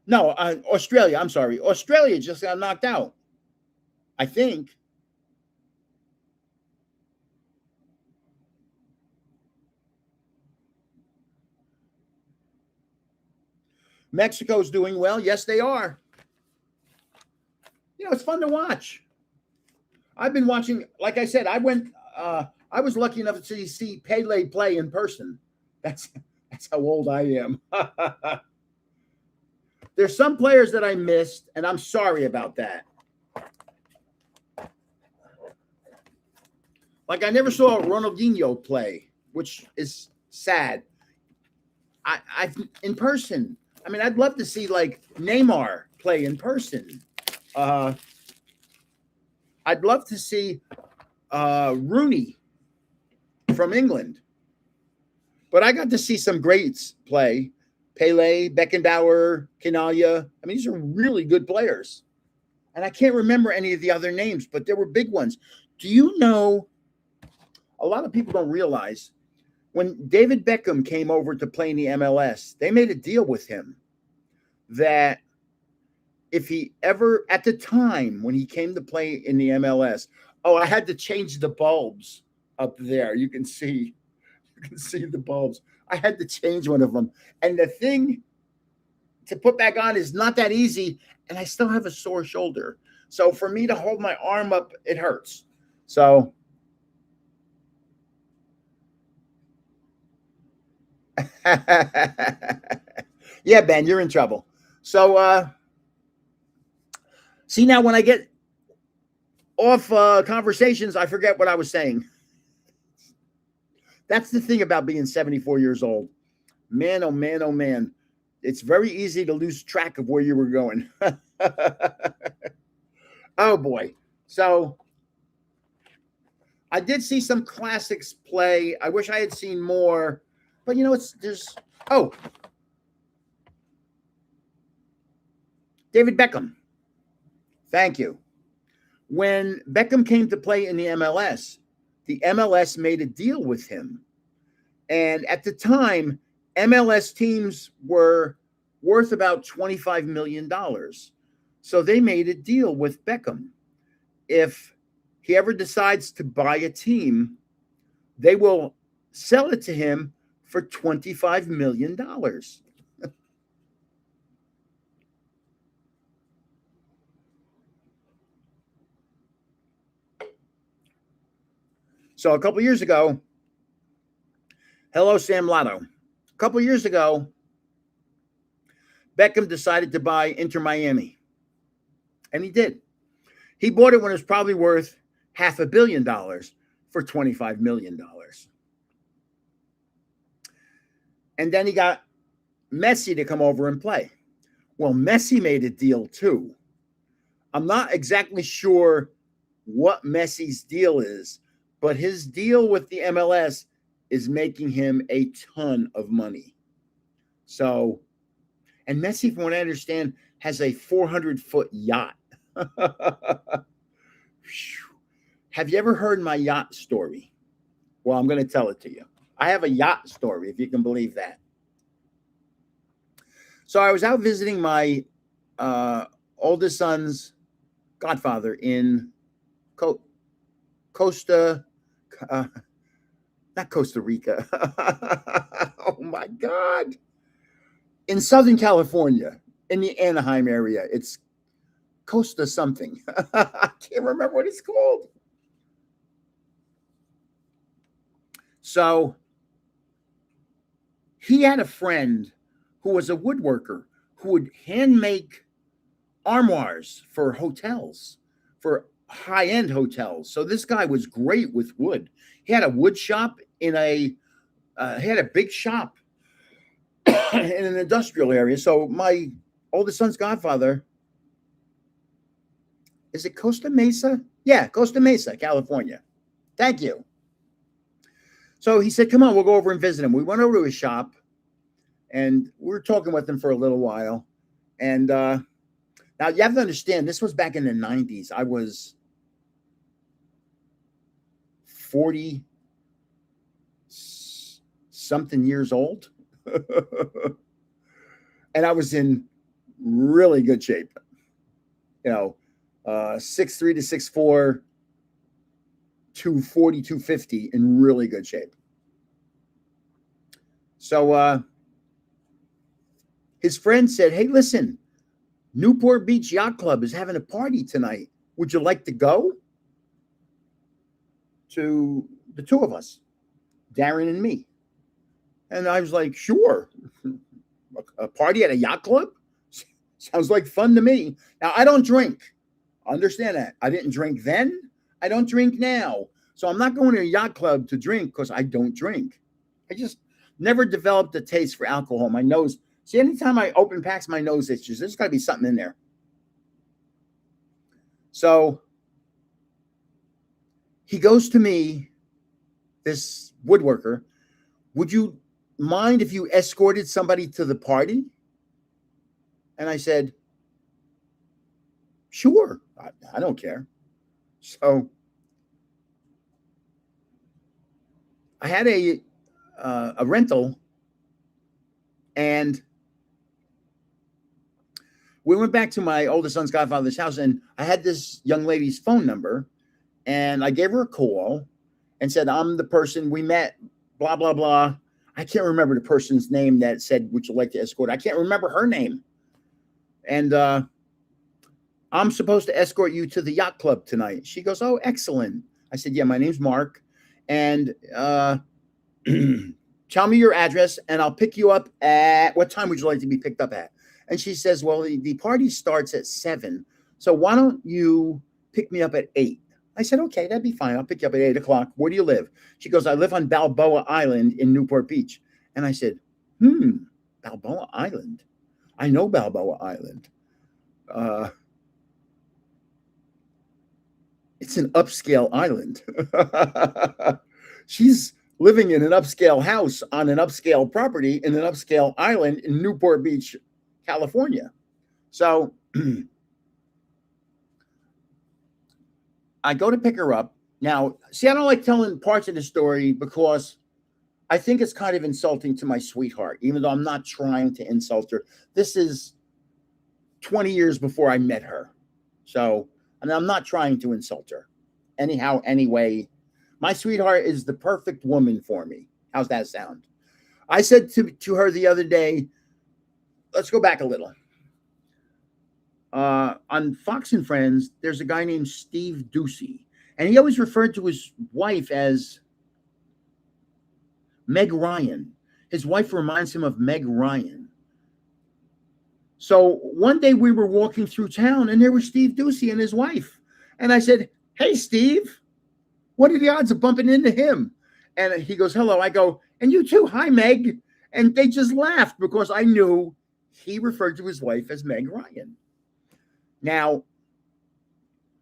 No, Australia. I'm sorry. Australia just got knocked out. I think. Mexico's doing well. Yes, they are. It's fun to watch. I've been watching, like I said, I was lucky enough to see Pele play in person. That's that's how old I am. There's some players that I missed, and I'm sorry about that. Like I never saw Ronaldinho play, which is sad. I in person. I mean, I'd love to see like Neymar play in person. Uh, I'd love to see Rooney from England. But I got to see some greats play. Pele, Beckenbauer, Canalia. I mean, these are really good players. And I can't remember any of the other names, but there were big ones. Do you know, a lot of people don't realize when David Beckham came over to play in the MLS, they made a deal with him that if he ever, at the time when he came to play in the MLS, oh, I had to change the bulbs up there. You can see the bulbs. I had to change one of them. And the thing to put back on is not that easy. And I still have a sore shoulder. So for me to hold my arm up, it hurts. So yeah, Ben, you're in trouble. So see now when I get off conversations, I forget what I was saying. That's the thing about being 74 years old. Man, oh man, oh man. It's very easy to lose track of where you were going. Oh boy. So I did see some classics play. I wish I had seen more, but there's oh, David Beckham. Thank you. When Beckham came to play in the MLS made a deal with him. And at the time, MLS teams were worth about $25 million. So they made a deal with Beckham. If he ever decides to buy a team, they will sell it to him for $25 million. So a couple years ago, hello, Sam Lotto. A couple years ago, Beckham decided to buy Inter Miami. And he did. He bought it when it was probably worth $500 million for $25 million. And then he got Messi to come over and play. Well, Messi made a deal too. I'm not exactly sure what Messi's deal is, but his deal with the MLS is making him a ton of money. So, and Messi, from what I understand, has a 400-foot yacht. Have you ever heard my yacht story? Well, I'm going to tell it to you. I have a yacht story, if you can believe that. So I was out visiting my oldest son's godfather in Costa, not Costa Rica. Oh my God. in Southern California, in the Anaheim area. It's Costa something. I can't remember what it's called. So he had a friend who was a woodworker who would hand make armoires for hotels, for high-end hotels. So this guy was great with wood. He had a wood shop in he had a big shop in an industrial area. So my oldest son's godfather, is it Costa Mesa? Yeah, Costa Mesa, California. Thank you. So he said, come on, we'll go over and visit him. We went over to his shop and we were talking with him for a little while. And now you have to understand, this was back in the 90s. I was 40 something years old. And I was in really good shape. 6'3" to 6'4", 240, 250, in really good shape. So his friend said, hey, listen, Newport Beach Yacht Club is having a party tonight. Would you like to go? To the two of us, Darren and me. And I was like, sure. A party at a yacht club? Sounds like fun to me. Now, I don't drink. Understand that. I didn't drink then. I don't drink now. So I'm not going to a yacht club to drink because I don't drink. I just never developed a taste for alcohol. My nose, see, anytime I open packs, my nose itches. There's got to be something in there. So he goes to me, this woodworker, would you mind if you escorted somebody to the party? And I said, sure, I don't care. So I had a rental, and we went back to my oldest son's godfather's house, and I had this young lady's phone number, and I gave her a call and said, I'm the person we met, blah, blah, blah. I can't remember the person's name that said, would you like to escort? I can't remember her name. And I'm supposed to escort you to the yacht club tonight. She goes, oh, excellent. I said, yeah, my name's Mark. And tell me your address and I'll pick you up at, what time would you like to be picked up at? And she says, well, the party starts at 7. So why don't you pick me up at 8? I said, okay, that'd be fine. I'll pick you up at 8 o'clock. Where do you live? She goes, I live on Balboa Island in Newport Beach. And I said, Balboa Island. I know Balboa Island. It's an upscale island. She's living in an upscale house on an upscale property in an upscale island in Newport Beach, California. So I go to pick her up. Now, see, I don't like telling parts of the story because I think it's kind of insulting to my sweetheart, even though I'm not trying to insult her. This is 20 years before I met her. So, and I'm not trying to insult her. Anyhow, anyway, my sweetheart is the perfect woman for me. How's that sound? I said to her the other day, let's go back a little. On Fox and Friends, there's a guy named Steve Doocy, and he always referred to his wife as Meg Ryan. His wife reminds him of Meg Ryan. So one day we were walking through town, and there was Steve Doocy and his wife. And I said, hey, Steve, what are the odds of bumping into him? And he goes, hello. I go, and you too. Hi, Meg. And they just laughed because I knew he referred to his wife as Meg Ryan. Now,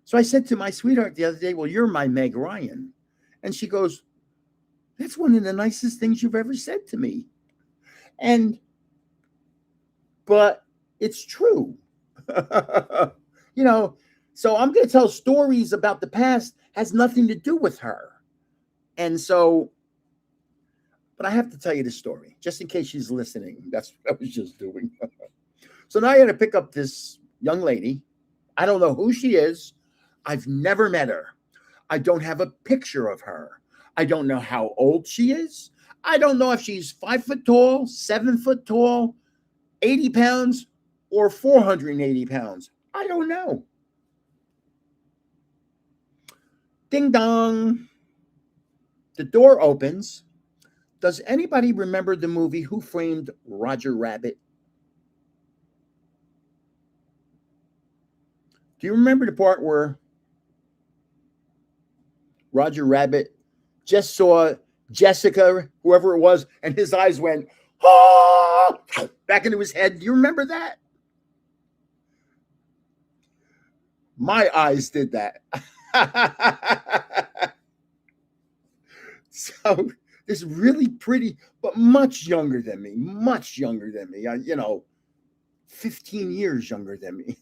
so I said to my sweetheart the other day, well, you're my Meg Ryan. And she goes, that's one of the nicest things you've ever said to me. But it's true. So I'm going to tell stories about the past, has nothing to do with her. And so, but I have to tell you the story, just in case she's listening. That's what I was just doing. So now I got to pick up this young lady. I don't know who she is. I've never met her. I don't have a picture of her. I don't know how old she is. I don't know if she's 5 foot tall, 7 foot tall. 80 pounds or 480 pounds? I don't know. Ding dong. The door opens. Does anybody remember the movie Who Framed Roger Rabbit? Do you remember the part where Roger Rabbit just saw Jessica, whoever it was, and his eyes went, oh, back into his head? Do you remember that? My eyes did that. So this really pretty, but much younger than me, 15 years younger than me.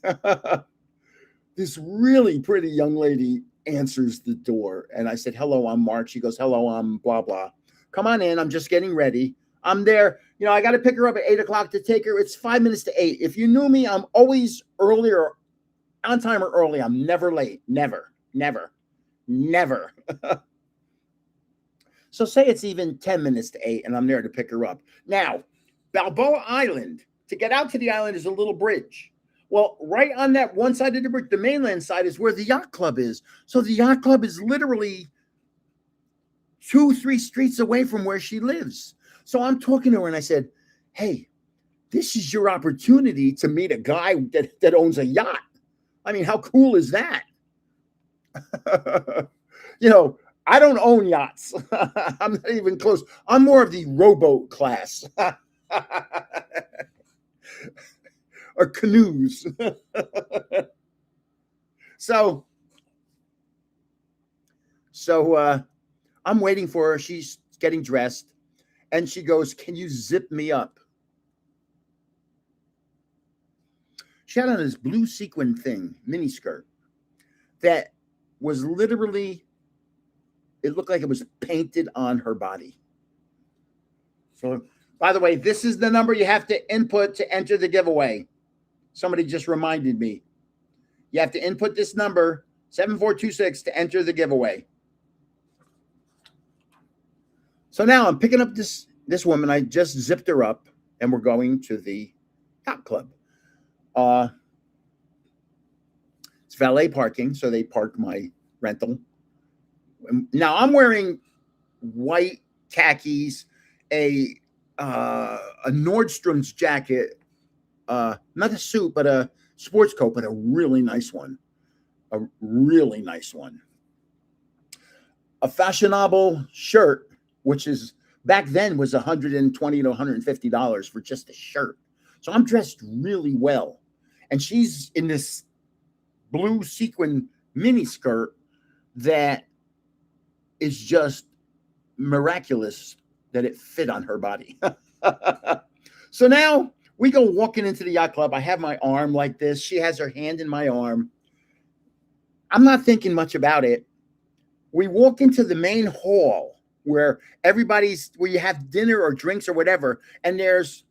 This really pretty young lady answers the door. And I said, hello, I'm Mark. She goes, hello, I'm blah, blah. Come on in. I'm just getting ready. I'm there. I got to pick her up at 8 o'clock to take her. It's 5 minutes to 8. If you knew me, I'm always early or on time or early. I'm never late. Never. So say it's even 10 minutes to 8 and I'm there to pick her up. Now, Balboa Island, to get out to the island is a little bridge. Well, right on that one side of the bridge, the mainland side, is where the yacht club is. So the yacht club is literally 2-3 streets away from where she lives. So I'm talking to her and I said, hey, this is your opportunity to meet a guy that owns a yacht. I mean, how cool is that? I don't own yachts. I'm not even close. I'm more of the rowboat class. Or canoes. So I'm waiting for her. She's getting dressed. And she goes, can you zip me up? She had on this blue sequin thing, mini skirt, that was literally, it looked like it was painted on her body. So, by the way, this is the number you have to input to enter the giveaway. Somebody just reminded me. You have to input this number, 7426, to enter the giveaway. So now I'm picking up this woman. I just zipped her up, and we're going to the yacht club. It's valet parking, so they park my rental. Now I'm wearing white khakis, a Nordstrom's jacket, not a suit, but a sports coat, but a really nice one. A fashionable shirt, which is back then was $120 to $150 for just a shirt. So I'm dressed really well. And she's in this blue sequin mini skirt that is just miraculous that it fit on her body. So now we go walking into the yacht club. I have my arm like this. She has her hand in my arm. I'm not thinking much about it. We walk into the main hall where where you have dinner or drinks or whatever. And there's,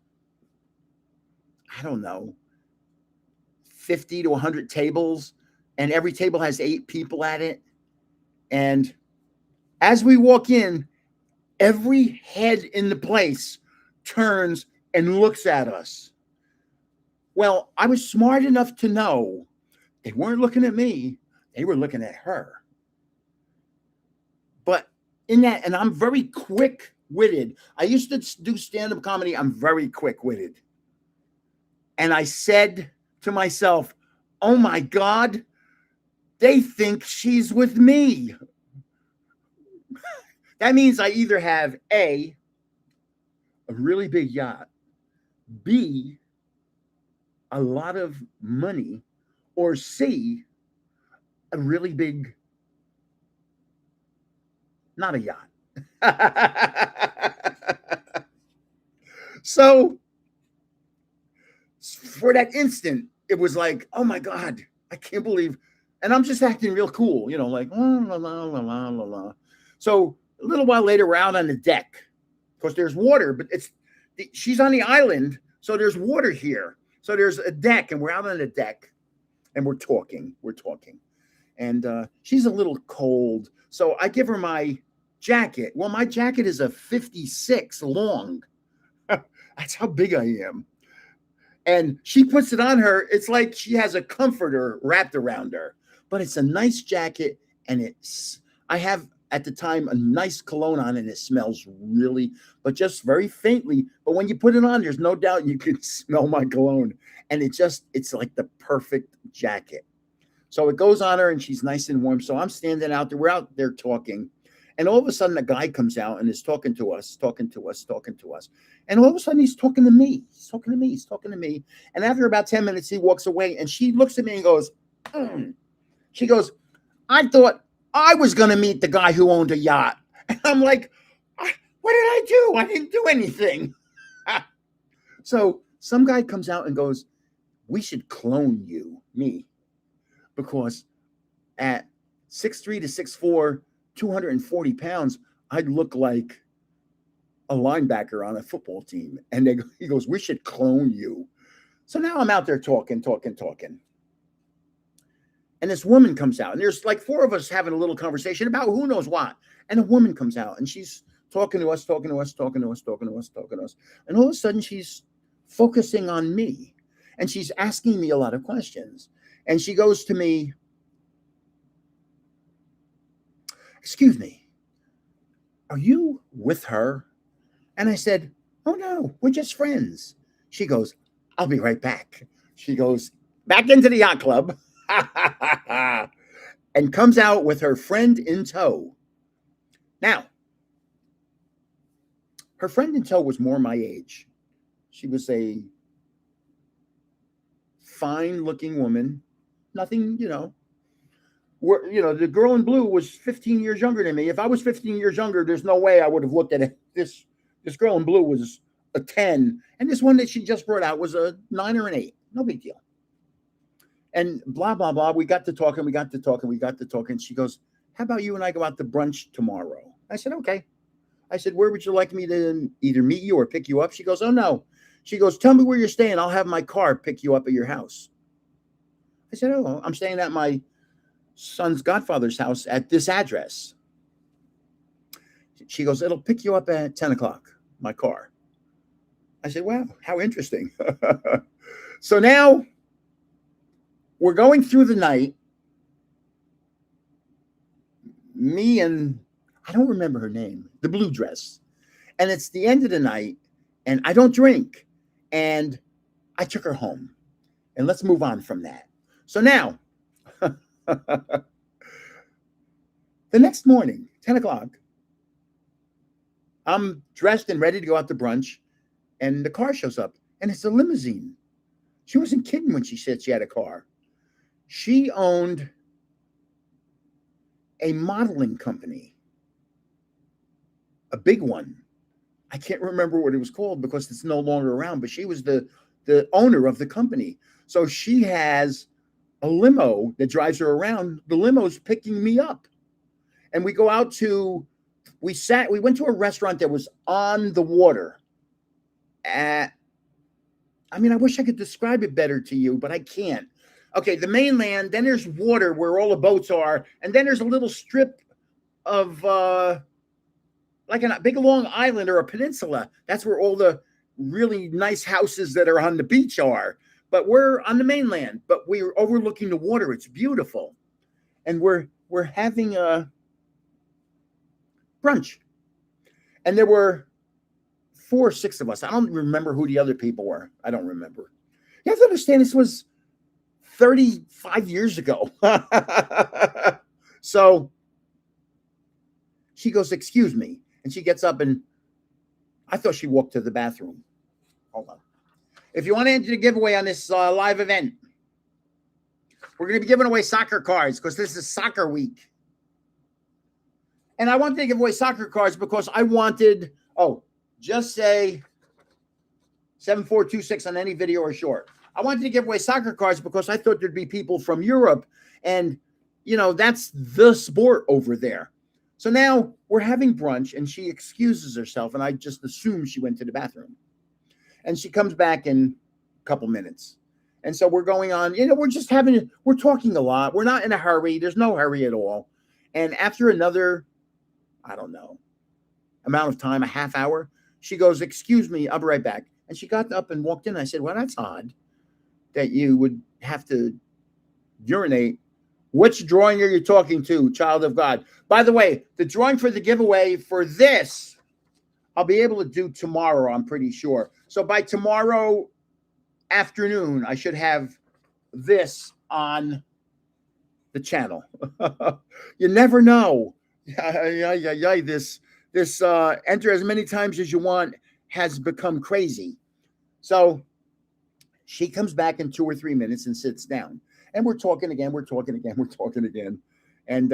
I don't know, 50 to 100 tables. And every table has 8 people at it. And as we walk in, every head in the place turns and looks at us. Well, I was smart enough to know they weren't looking at me. They were looking at her. But in that, and I'm very quick-witted. I used to do stand-up comedy. I'm very quick-witted. And I said to myself, oh my God, they think she's with me. That means I either have A really big yacht, B, a lot of money, or C, a really big, not a yacht. So for that instant, it was like, oh my God, I can't believe. And I'm just acting real cool, like, la, la, la, la, la, la. So a little while later, we're out on the deck. Of course, there's water, but she's on the island, so there's water here. So there's a deck, and we're out on the deck, and we're talking. And she's a little cold, so I give her my jacket. Well, my jacket is a 56 long. That's how big I am. And she puts it on her. It's like she has a comforter wrapped around her. But it's a nice jacket. And I have at the time a nice cologne on, and it smells really, but just very faintly. But when you put it on, there's no doubt you can smell my cologne. And it's like the perfect jacket. So it goes on her and she's nice and warm. So I'm standing out there. We're out there talking. And all of a sudden, a guy comes out and is talking to us. And all of a sudden, he's talking to me. He's talking to me. And after about 10 minutes, he walks away. And she looks at me and goes, She goes, I thought I was going to meet the guy who owned a yacht. And I'm like, what did I do? I didn't do anything. So some guy comes out and goes, we should clone you, me. Because at 6'3" to 6'4", 240 pounds, I'd look like a linebacker on a football team. And he goes, we should clone you. So now I'm out there talking. And this woman comes out, and there's like four of us having a little conversation about who knows what. And a woman comes out, and she's talking to us. And all of a sudden, she's focusing on me, and she's asking me a lot of questions. And she goes to me, excuse me, are you with her? And I said, oh, no, we're just friends. She goes, I'll be right back. She goes back into the yacht club and comes out with her friend in tow. Now, her friend in tow was more my age. She was a fine-looking woman. Nothing, the girl in blue was 15 years younger than me. If I was 15 years younger, there's no way I would have looked at it. This girl in blue was a 10, and this one that she just brought out was a 9 or an 8. No big deal. And blah, blah, blah. We got to talking. She goes, how about you and I go out to brunch tomorrow? I said, okay. I said, where would you like me to either meet you or pick you up? She goes, oh, no. She goes, tell me where you're staying. I'll have my car pick you up at your house. I said, oh, I'm staying at my son's godfather's house at this address. She goes, it'll pick you up at 10 o'clock, my car. I said, wow, how interesting. So now we're going through the night. Me and I don't remember her name, the blue dress. And it's the end of the night, and I don't drink. And I took her home. And let's move on from that. So now, the next morning, 10 o'clock, I'm dressed and ready to go out to brunch, and the car shows up, and it's a limousine. She wasn't kidding when she said she had a car. She owned a modeling company, a big one. I can't remember what it was called because it's no longer around, but she was the owner of the company. So she has a limo that drives her around. The limo's picking me up. And we go out we went to a restaurant that was on the water. I wish I could describe it better to you, but I can't. Okay, the mainland, then there's water where all the boats are, and then there's a little strip of like a big long island or a peninsula. That's where all the really nice houses that are on the beach are. But we're on the mainland, but we're overlooking the water. It's beautiful. And we're having a brunch. And there were 4 or 6 of us. I don't remember who the other people were. I don't remember. You have to understand, this was 35 years ago. So she goes, excuse me. And she gets up, and I thought she walked to the bathroom. Hold on. If you want to enter the giveaway on this live event, we're going to be giving away soccer cards because this is soccer week. And I wanted to give away soccer cards because I wanted, just say 7426 on any video or short. I wanted to give away soccer cards because I thought there'd be people from Europe. And, that's the sport over there. So now we're having brunch, and she excuses herself, and I just assume she went to the bathroom. And she comes back in a couple minutes. And so we're going on, we're talking a lot. We're not in a hurry. There's no hurry at all. And after another, I don't know, amount of time, a half hour, she goes, excuse me, I'll be right back. And she got up and walked in. I said, well, that's odd that you would have to urinate. Which drawing are you talking to, child of God? By the way, the drawing for the giveaway for this, I'll be able to do tomorrow, I'm pretty sure. So by tomorrow afternoon, I should have this on the channel. You never know. This enter as many times as you want has become crazy. So she comes back in 2 or 3 minutes and sits down. And we're talking again. And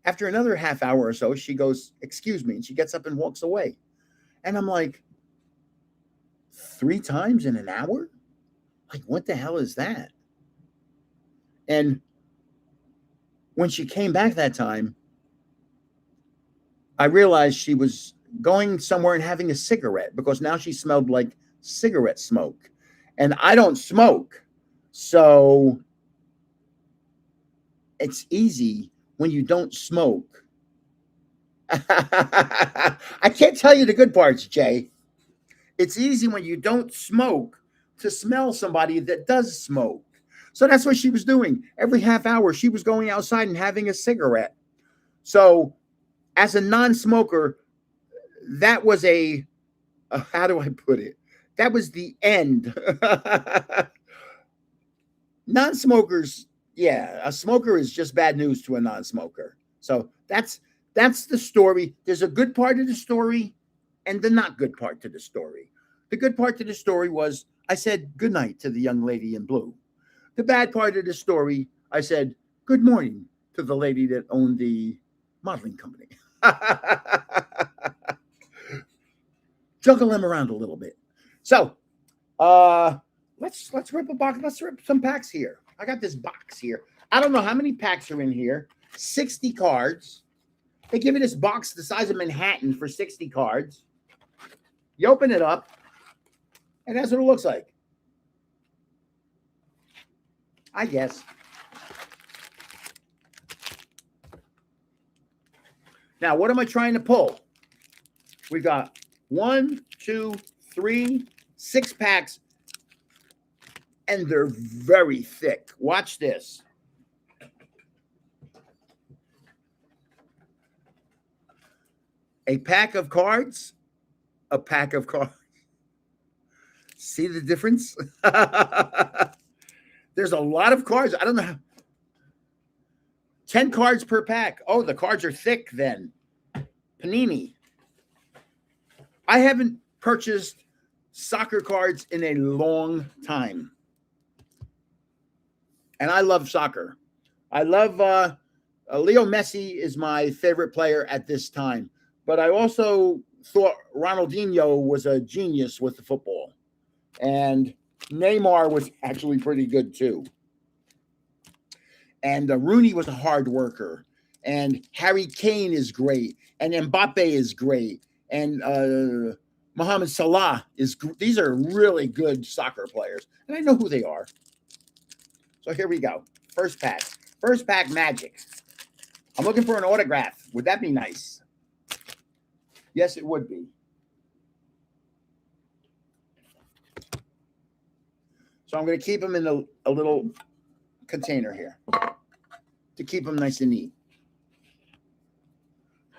after another half hour or so, she goes, excuse me. And she gets up and walks away. And I'm like, 3 times in an hour? Like, what the hell is that? And when she came back that time, I realized she was going somewhere and having a cigarette because now she smelled like cigarette smoke. And I don't smoke. So it's easy when you don't smoke. I can't tell you the good parts, Jay. It's easy when you don't smoke to smell somebody that does smoke. So that's what she was doing. Every half hour, she was going outside and having a cigarette. So as a non-smoker, that was how do I put it? That was the end. Non-smokers, yeah, a smoker is just bad news to a non-smoker. So that's the story. There's a good part of the story and the not good part to the story. The good part to the story was I said good night to the young lady in blue. The bad part of the story, I said good morning to the lady that owned the modeling company. Juggle them around a little bit. So, let's rip a box. Let's rip some packs here. I got this box here. I don't know how many packs are in here. 60 cards. They give you this box the size of Manhattan for 60 cards. You open it up, and that's what it looks like. I guess. Now, what am I trying to pull? We got 1, 2, 3, 6 packs, and they're very thick. Watch this. A pack of cards, a pack of cards. See the difference? There's a lot of cards. I don't know. 10 cards per pack. Oh, the cards are thick then. Panini. I haven't purchased soccer cards in a long time. And I love soccer. I love Leo Messi is my favorite player at this time. But I also thought Ronaldinho was a genius with the football. And Neymar was actually pretty good too. And Rooney was a hard worker. And Harry Kane is great. And Mbappe is great. And Mohamed Salah these are really good soccer players. And I know who they are. So here we go. First pack. First pack Magic. I'm looking for an autograph. Would that be nice? Yes, it would be. So I'm going to keep them in a little container here to keep them nice and neat.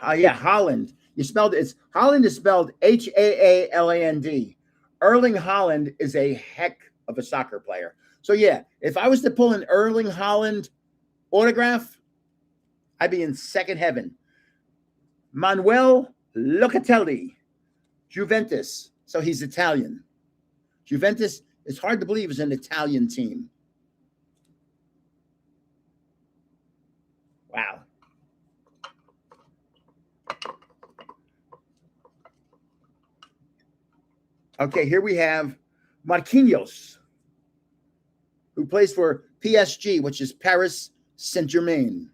Yeah, Haaland. Haaland is spelled Haaland. Erling Haaland is a heck of a soccer player. So yeah, if I was to pull an Erling Haaland autograph, I'd be in second heaven. Manuel Locatelli, Juventus. So he's Italian. Juventus, it's hard to believe, is an Italian team. Wow. Okay, here we have Marquinhos, who plays for PSG, which is Paris Saint-Germain.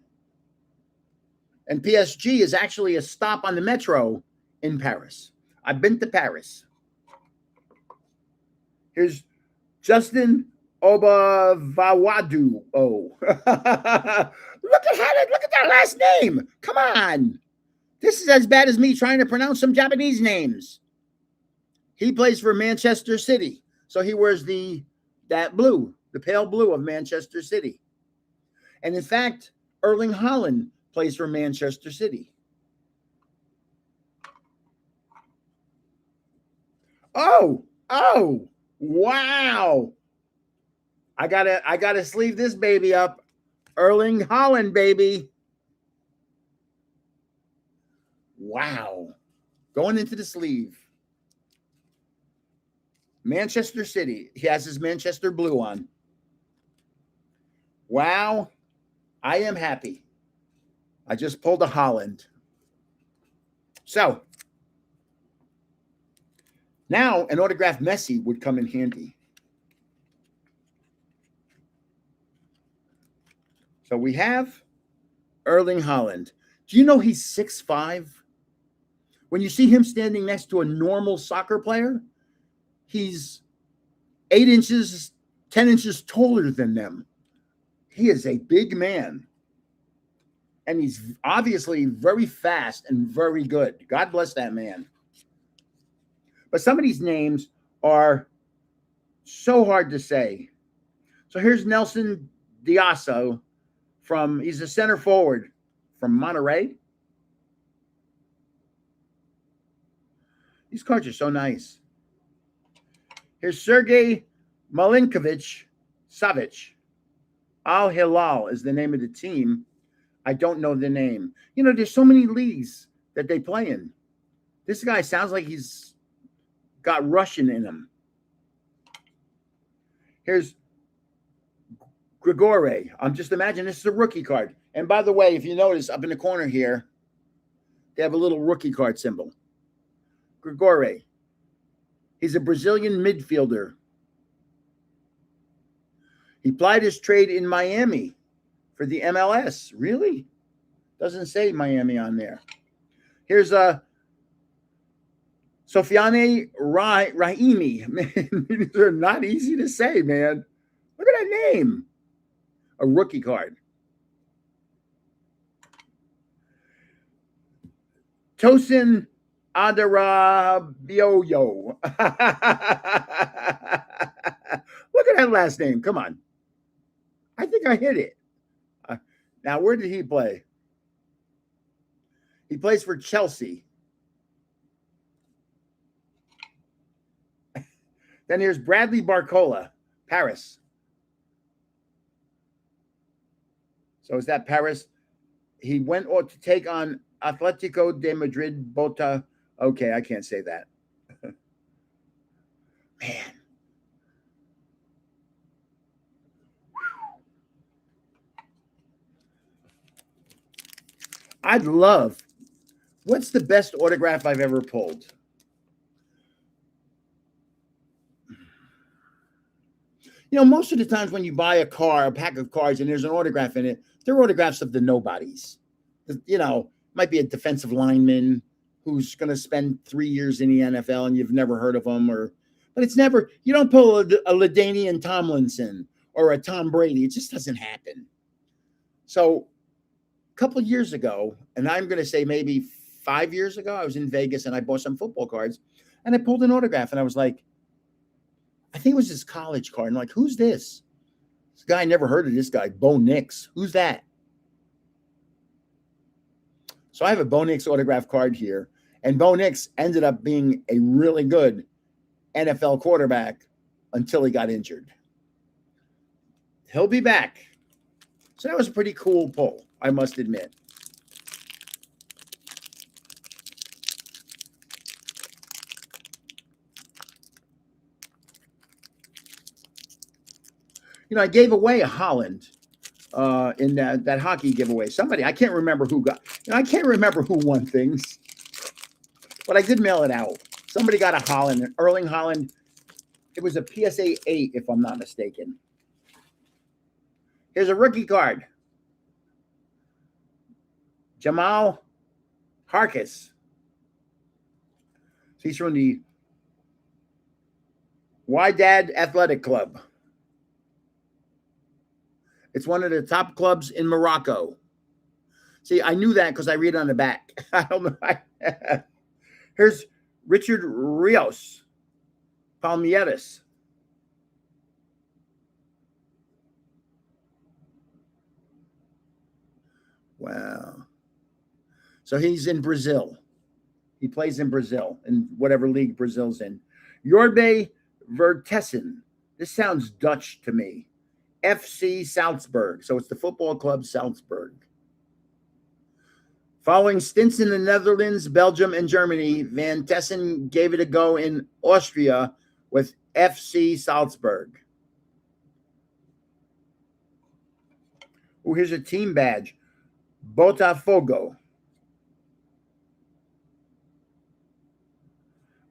And PSG is actually a stop on the metro in Paris. I've been to Paris. Here's Justin Obavawadu. Oh, look at that last name. Come on. This is as bad as me trying to pronounce some Japanese names. He plays for Manchester City. So he wears that blue, the pale blue of Manchester City. And in fact, Erling Haaland plays for Manchester City. Oh, wow. I gotta sleeve this baby up. Erling Haaland, baby. Wow. Going into the sleeve. Manchester City. He has his Manchester blue on. Wow. I am happy. I just pulled a Haaland. So now an autographed Messi would come in handy. So we have Erling Haaland. Do you know he's 6'5"? When you see him standing next to a normal soccer player, he's 8 inches, 10 inches taller than them. He is a big man. And he's obviously very fast and very good. God bless that man. But some of these names are so hard to say. So here's Nelson Diaso he's a center forward from Monterrey. These cards are so nice. Here's Sergey Milinkovic-Savic. Al Hilal is the name of the team. I don't know the name. You know, there's so many leagues that they play in. This guy sounds like he's got Russian in him. Here's Grigore. I'm just imagining this is a rookie card. And by the way, if you notice up in the corner here, they have a little rookie card symbol. Grigore. He's a Brazilian midfielder. He plied his trade in Miami for the MLS. Really? Doesn't say Miami on there. Here's Sofiane Rahimi. Man, these are not easy to say, man. Look at that name. A rookie card. Tosin Adarabioyo. Look at that last name. Come on. I think I hit it. Now, where did he play? He plays for Chelsea. Then here's Bradley Barcola, Paris. So is that Paris? He went to take on Atletico de Madrid Bota. Okay, I can't say that. Man. I'd love. What's the best autograph I've ever pulled? You know, most of the times when you buy a pack of cards, and there's an autograph in it, they're autographs of the nobodies. You know, might be a defensive lineman who's going to spend 3 years in the NFL and you've never heard of him, but it's never. You don't pull a LaDainian Tomlinson or a Tom Brady. It just doesn't happen. So, a couple of years ago, and I'm going to say maybe 5 years ago, I was in Vegas and I bought some football cards, and I pulled an autograph, and I was like, I think it was his college card. I'm like, who's this? This guy, I never heard of this guy, Bo Nix. Who's that? So I have a Bo Nix autograph card here. And Bo Nix ended up being a really good NFL quarterback until he got injured. He'll be back. So that was a pretty cool pull, I must admit. You know, I gave away a Haaland in that hockey giveaway. Somebody, I can't remember who got. You know, I can't remember who won things, but I did mail it out. Somebody got a Haaland, an Erling Haaland. It was a PSA 8, if I'm not mistaken. Here's a rookie card. Jamal Harkis. He's from the Wydad Athletic Club. It's one of the top clubs in Morocco. See, I knew that because I read on the back. I don't know. Here's Richard Rios. Palmeiras. Wow. So he's in Brazil. He plays in Brazil, in whatever league Brazil's in. Jorge Vertessen. This sounds Dutch to me. FC Salzburg. So it's the football club Salzburg. Following stints in the Netherlands, Belgium, and Germany, Van Tessen gave it a go in Austria with FC Salzburg. Oh, here's a team badge. Botafogo.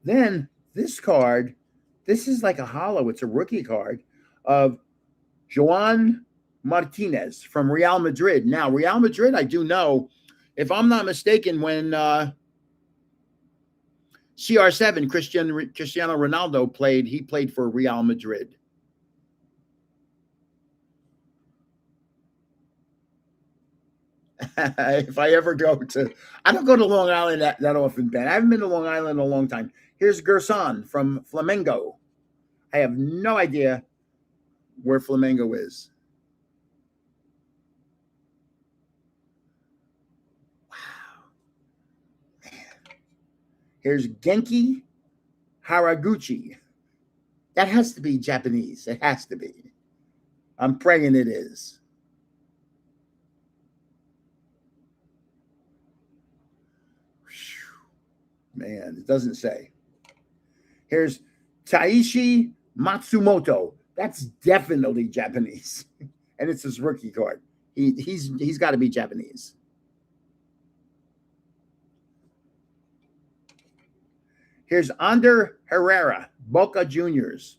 Then this card, this is like a hollow. It's a rookie card of Joan Martinez from Real Madrid. Now, Real Madrid, I do know, if I'm not mistaken, when CR7, Cristiano Ronaldo played, he played for Real Madrid. If I ever go to, I don't go to Long Island that often, Ben. I haven't been to Long Island in a long time. Here's Gerson from Flamengo. I have no idea where Flamengo is. Wow. Man. Here's Genki Haraguchi. That has to be Japanese. It has to be. I'm praying it is. Man, it doesn't say. Here's Taishi Matsumoto. That's definitely Japanese. And it's his rookie card. He's got to be Japanese. Here's Ander Herrera, Boca Juniors.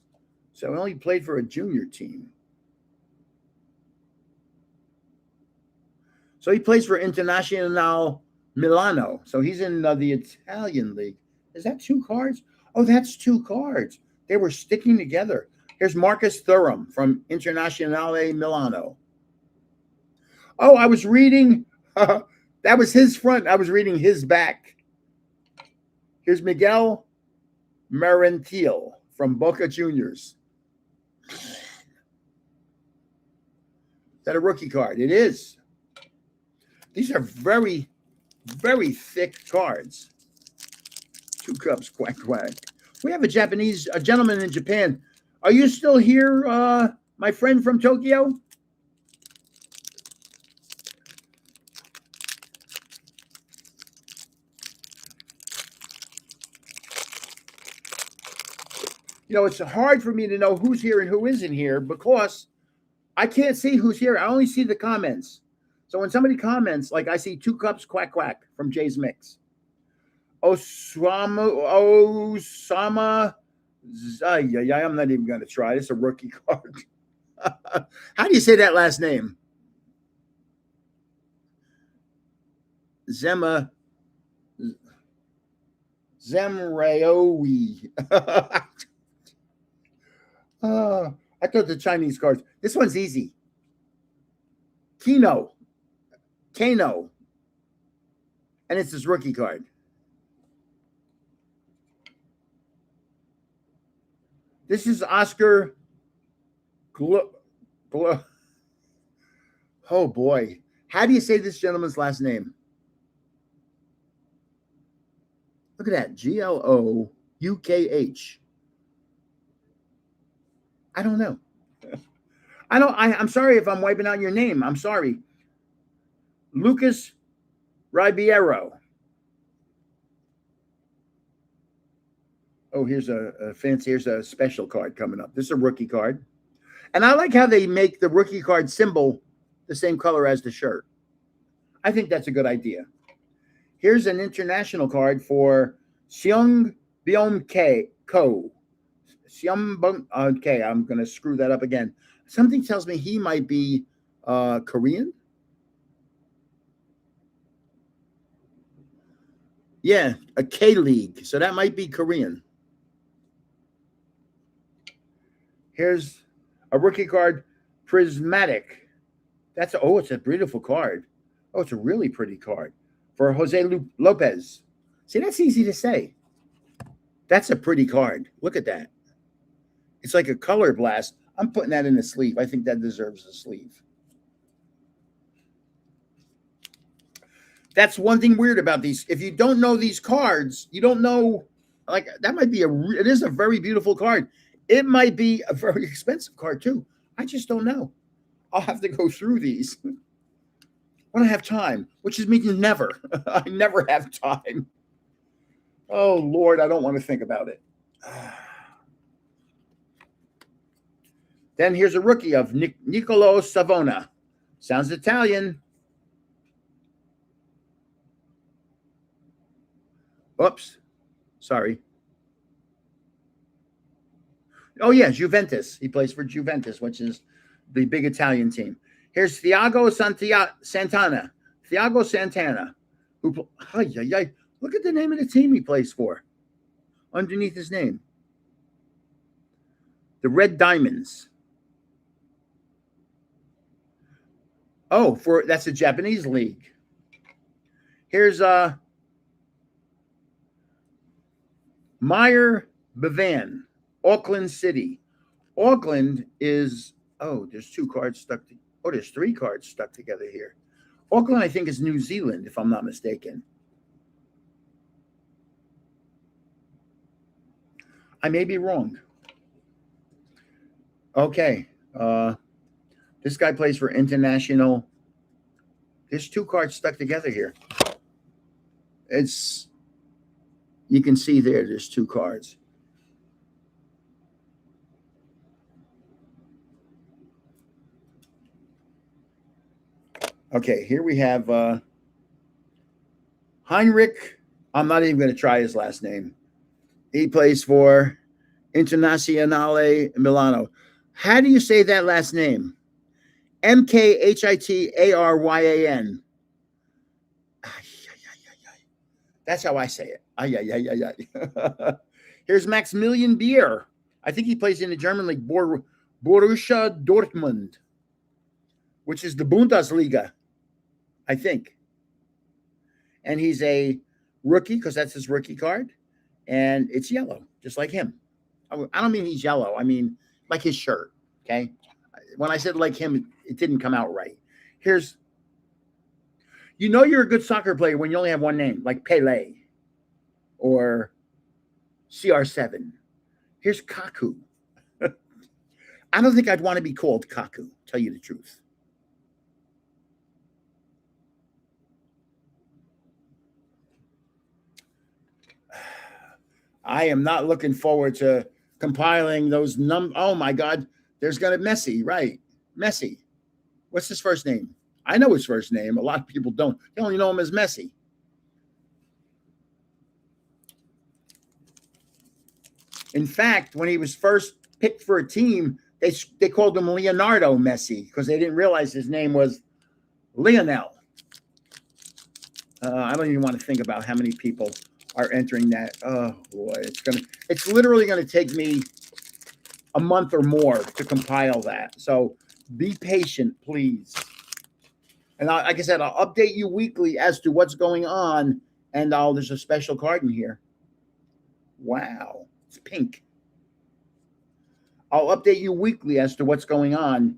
So he only played for a junior team. So he plays for Internazionale Milano. So he's in the Italian league. Is that 2 cards? Oh, that's 2 cards. They were sticking together. Here's Marcus Thuram from Internazionale Milano. Oh, I was reading. That was his front. I was reading his back. Here's Miguel Merentiel from Boca Juniors. Is that a rookie card? It is. These are very, very thick cards. 2 cups, quack, quack. We have a gentleman in Japan. Are you still here, my friend from Tokyo? You know, it's hard for me to know who's here and who isn't here because I can't see who's here. I only see the comments. So when somebody comments, like I see 2 cups, quack, quack from Jay's Mix. Osama, I'm not even going to try. It's a rookie card. How do you say that last name? Zemraoui. I thought the Chinese cards. This one's easy. Kano. And it's his rookie card. This is Oscar Oh, boy. How do you say this gentleman's last name? Look at that. Gloukh. I don't know. I'm sorry if I'm wiping out your name. I'm sorry. Lucas Ribeiro. Oh, here's here's a special card coming up. This is a rookie card. And I like how they make the rookie card symbol the same color as the shirt. I think that's a good idea. Here's an international card for Seung Byung Ko. Okay, I'm going to screw that up again. Something tells me he might be Korean. Yeah, a K-League. So that might be Korean. Here's a rookie card, Prismatic. It's a beautiful card. Oh, it's a really pretty card for Jose Lopez. See, that's easy to say. That's a pretty card. Look at that. It's like a color blast. I'm putting that in the sleeve. I think that deserves a sleeve. That's one thing weird about these. If you don't know these cards, you don't know. Like that might be it is a very beautiful card. It might be a very expensive card too. I just don't know. I'll have to go through these when I have time, which is means never. I never have time. Oh Lord, I don't want to think about it. Then here's a rookie of Niccolò Savona. Sounds Italian. Oops. Sorry. Oh, yeah, Juventus. He plays for Juventus, which is the big Italian team. Here's Thiago Santana. Thiago Santana. Look at the name of the team he plays for underneath his name. The Red Diamonds. Oh, that's a Japanese league. Here's Meyer Bevan, Auckland City. Auckland is, there's two cards stuck. There's three cards stuck together here. Auckland, I think, is New Zealand, if I'm not mistaken. I may be wrong. Okay. This guy plays for International. There's two cards stuck together here. You can see there's two cards. Okay, here we have Heinrich. I'm not even going to try his last name. He plays for Internazionale Milano. How do you say that last name? Mkhitaryan. That's how I say it. Here's Maximilian Bier. I think he plays in the German league, Borussia Dortmund, which is the Bundesliga, I think. And he's a rookie because that's his rookie card. And it's yellow, just like him. I don't mean he's yellow. I mean like his shirt, okay? When I said like him, it didn't come out right. You're a good soccer player when you only have one name, like Pele or CR7. Here's Kaku. I don't think I'd want to be called Kaku, tell you the truth. I am not looking forward to compiling those oh my God, there's going to Messi, right? Messi. What's his first name? I know his first name. A lot of people don't. They only know him as Messi. In fact, when he was first picked for a team, they called him Leonardo Messi because they didn't realize his name was Lionel. I don't even want to think about how many people are entering that. Oh boy, it's literally gonna take me a month or more to compile that. So be patient, please. And like I said, I'll update you weekly as to what's going on. And there's a special card in here. Wow, it's pink. I'll update you weekly as to what's going on,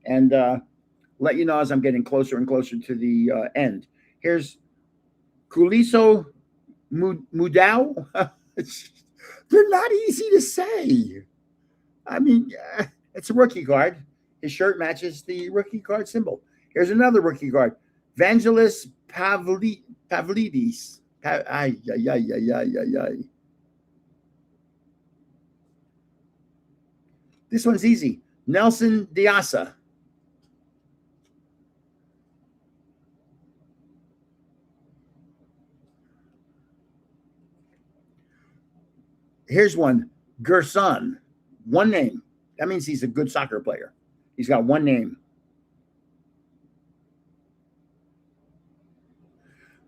and let you know as I'm getting closer and closer to the end. Here's Kuliso Mudau. They're not easy to say. I mean, it's a rookie card. His shirt matches the rookie card symbol. Here's another rookie card. Vangelis Pavlidis. This one's easy. Nelson Diasa. Here's one. Gerson. One name. That means he's a good soccer player. He's got one name.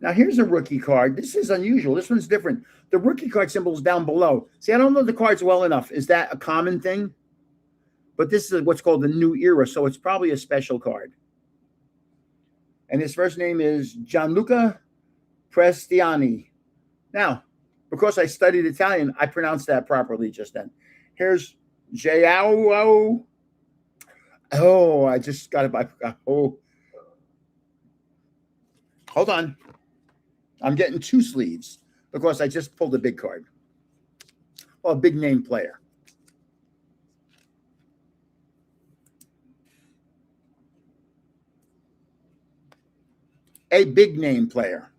Now, here's a rookie card. This is unusual. This one's different. The rookie card symbol is down below. See, I don't know the cards well enough. Is that a common thing? But this is what's called the new era, so it's probably a special card. And his first name is Gianluca Prestiani. Now, because I studied Italian, I pronounced that properly just then. Here's J-O-O. Oh, I just got it by. Oh, hold on. I'm getting two sleeves because I just pulled a big card. Well, a big name player. A big name player.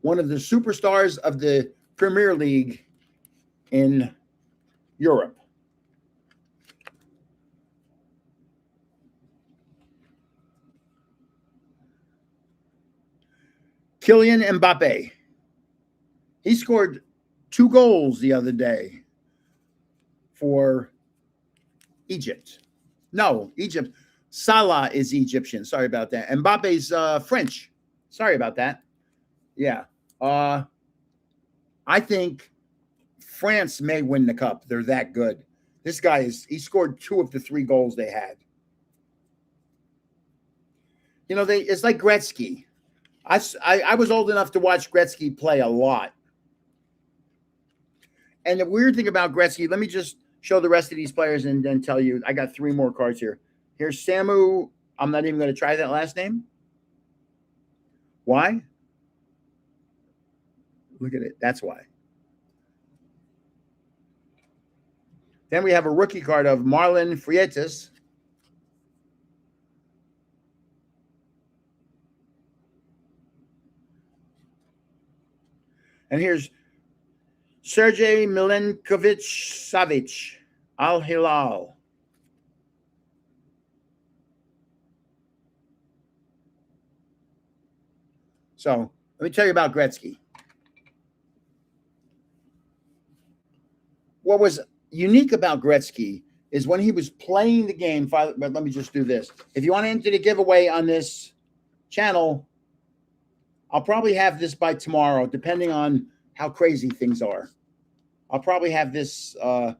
One of the superstars of the Premier League in Europe. Kylian Mbappe. He scored 2 goals the other day for Egypt. No, Egypt. Salah is Egyptian. Sorry about that. Mbappe's French. Sorry about that. Yeah. I think France may win the cup. They're that good. This guy he scored 2 of the 3 goals they had. You know, it's like Gretzky. I was old enough to watch Gretzky play a lot. And the weird thing about Gretzky, let me just show the rest of these players and then tell you. I got 3 more cards here. Here's Samu. I'm not even going to try that last name. Why? Look at it. That's why. Then we have a rookie card of Marlon Freitas. And here's Sergey Milinkovic-Savic, Al Hilal. So let me tell you about Gretzky. What was unique about Gretzky is when he was playing the game. But let me just do this. If you want to enter the giveaway on this channel, I'll probably have this by tomorrow, depending on how crazy things are. I'll probably have this, the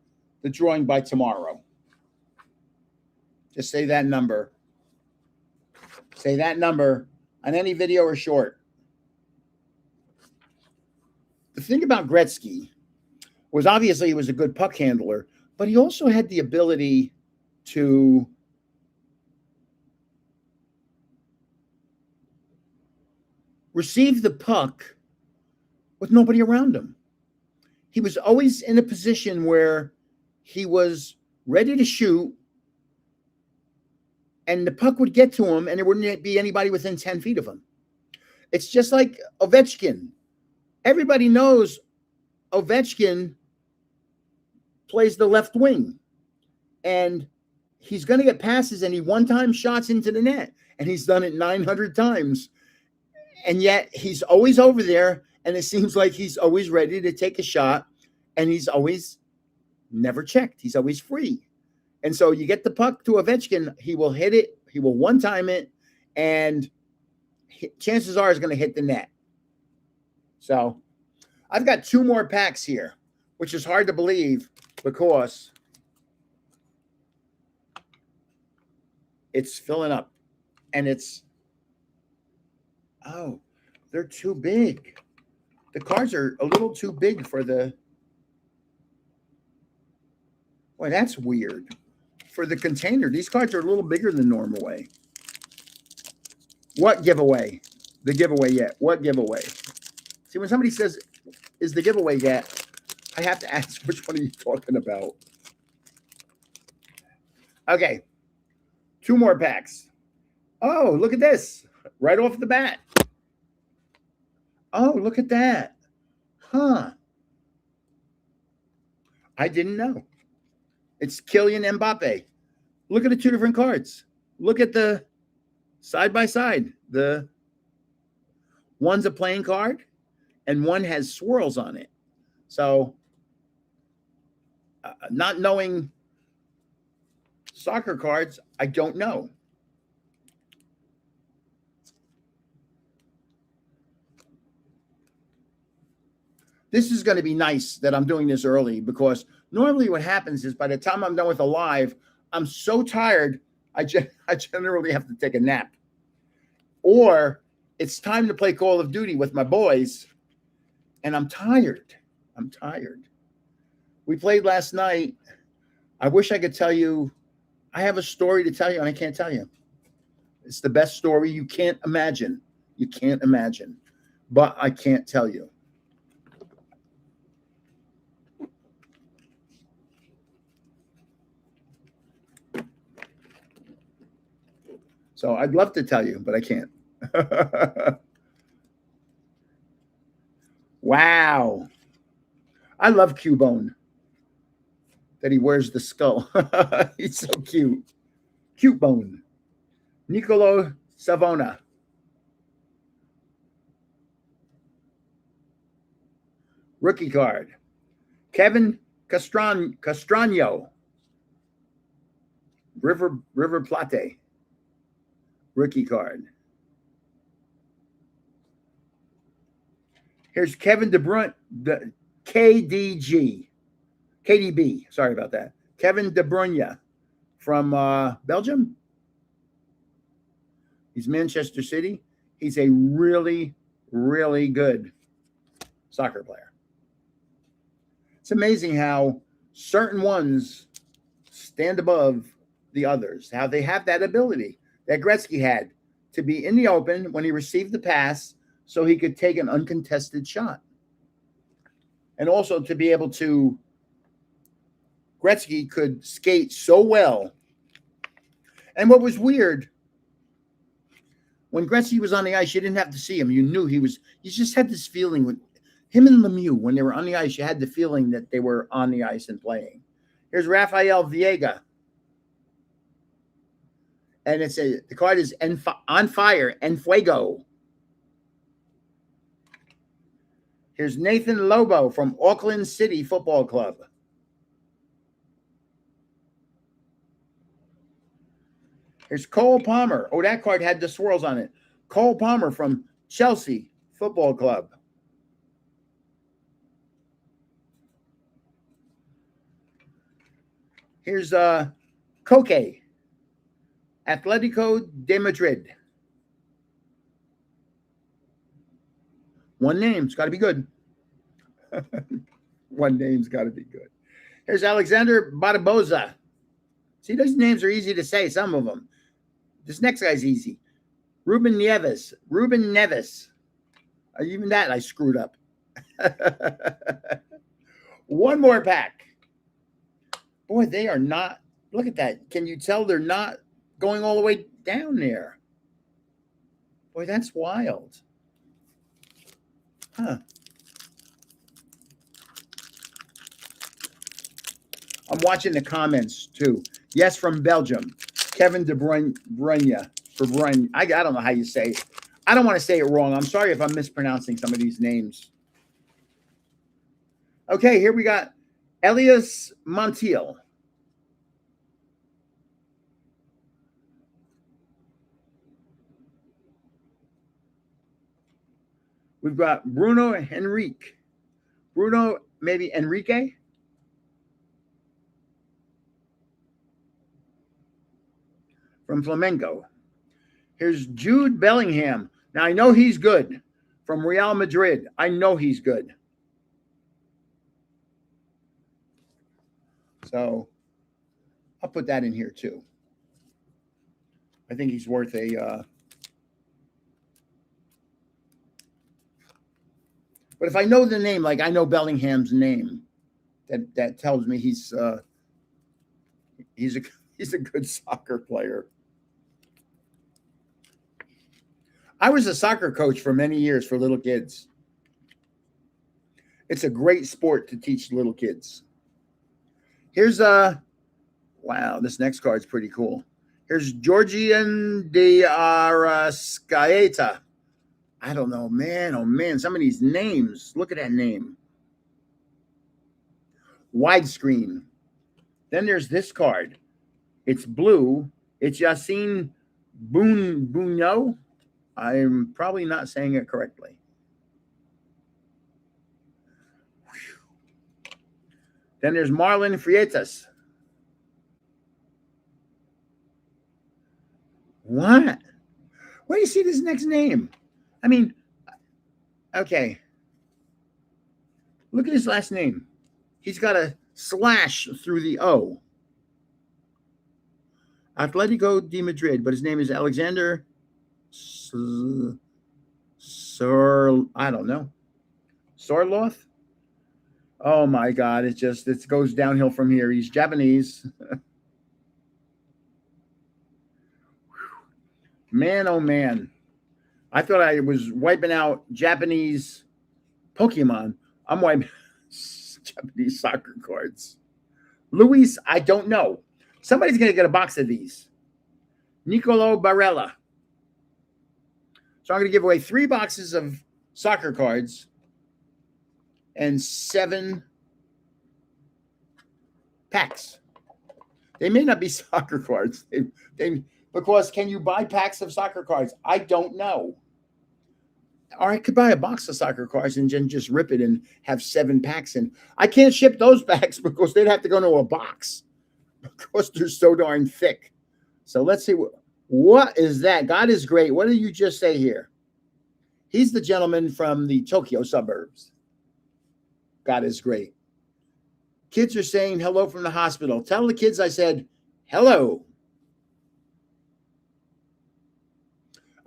drawing by tomorrow. Just say that number. Say that number on any video or short. The thing about Gretzky was obviously he was a good puck handler, but he also had the ability to receive the puck with nobody around him. He was always in a position where he was ready to shoot, and the puck would get to him, and there wouldn't be anybody within 10 feet of him. It's just like Ovechkin. Everybody knows Ovechkin plays the left wing, and he's going to get passes, and he one-time shots into the net, and he's done it 900 times. And yet he's always over there, and it seems like he's always ready to take a shot, and he's always never checked. He's always free. And so you get the puck to Ovechkin, he will hit it, he will one-time it, and chances are he's going to hit the net. So I've got 2 more packs here, which is hard to believe because it's filling up. And they're too big. The cards are a little too big for the... Boy, that's weird. For the container, these cards are a little bigger than normal way. What giveaway? The giveaway yet? What giveaway? See, when somebody says, is the giveaway yet? I have to ask, which one are you talking about? Okay. 2 more packs. Oh, look at this. Right off the bat. Oh, look at that. Huh. I didn't know. It's Kylian Mbappe. Look at the 2 different cards. Look at the side by side. The one's a playing card and one has swirls on it. So not knowing soccer cards, I don't know. This is going to be nice that I'm doing this early because normally what happens is by the time I'm done with a live, I'm so tired, I generally have to take a nap. Or it's time to play Call of Duty with my boys, and I'm tired. We played last night. I wish I could tell you. I have a story to tell you, and I can't tell you. It's the best story you can't imagine. You can't imagine. But I can't tell you. So I'd love to tell you, but I can't. Wow. I love Cubone. That he wears the skull. He's so cute. Cute Bone. Nicolo Savona. Rookie card. Kevin Castrano. River Plate. Rookie card. Here's Kevin De Bruyne, the KDB. Sorry about that. Kevin De Bruyne from Belgium. He's Manchester City. He's a really, really good soccer player. It's amazing how certain ones stand above the others, how they have that ability that Gretzky had to be in the open when he received the pass so he could take an uncontested shot. And also to be able to, Gretzky could skate so well. And what was weird, when Gretzky was on the ice, you didn't have to see him. You knew you just had this feeling with him and Lemieux, when they were on the ice, you had the feeling that they were on the ice and playing. Here's Rafael Viega. And the card is on fire, en fuego. Here's Nathan Lobo from Auckland City Football Club. Here's Cole Palmer. Oh, that card had the swirls on it. Cole Palmer from Chelsea Football Club. Here's Koke, Atletico de Madrid. One name's got to be good. One name's got to be good. Here's Alexander Barboza. See, those names are easy to say, some of them. This next guy's easy. Ruben Neves. Even that I screwed up. One more pack. Boy, they are not. Look at that. Can you tell they're not going all the way down there? Boy, that's wild. Huh. I'm watching the comments too. Yes, from Belgium. Kevin De Bruyne for Bruyne. I don't know how you say it. I don't want to say it wrong. I'm sorry if I'm mispronouncing some of these names. Okay, here we got Elias Montiel. We've got Bruno Henrique. Bruno, maybe Enrique? From Flamengo. Here's Jude Bellingham. Now, I know he's good. From Real Madrid. I know he's good. So, I'll put that in here, too. I think he's worth a... But if I know the name, like I know Bellingham's name, that tells me he's a good soccer player. I was a soccer coach for many years for little kids. It's a great sport to teach little kids. Here's wow, this next card's pretty cool. Here's Georgian de Arrascaeta. I don't know, man. Oh, man. Some of these names. Look at that name. Widescreen. Then there's this card. It's blue. It's Yassine Bouno. I'm probably not saying it correctly. Whew. Then there's Marlon Freitas. What? Where do you see this next name? I mean, okay. Look at his last name. He's got a slash through the O. Atletico de Madrid, but his name is Alexander Sir, I don't know. Sorloth? Oh my God! It goes downhill from here. He's Japanese. Man, oh man! I thought I was wiping out Japanese Pokemon. I'm wiping Japanese soccer cards. Luis, I don't know. Somebody's gonna get a box of these. Nicolo Barella. So I'm gonna give away 3 boxes of soccer cards and 7 packs. They may not be soccer cards. Because can you buy packs of soccer cards? I don't know. Or I could buy a box of soccer cards and then just rip it and have 7 packs in. I can't ship those packs because they'd have to go into a box because they're so darn thick. So let's see. What is that? God is great. What did you just say here? He's the gentleman from the Tokyo suburbs. God is great. Kids are saying hello from the hospital. Tell the kids I said hello.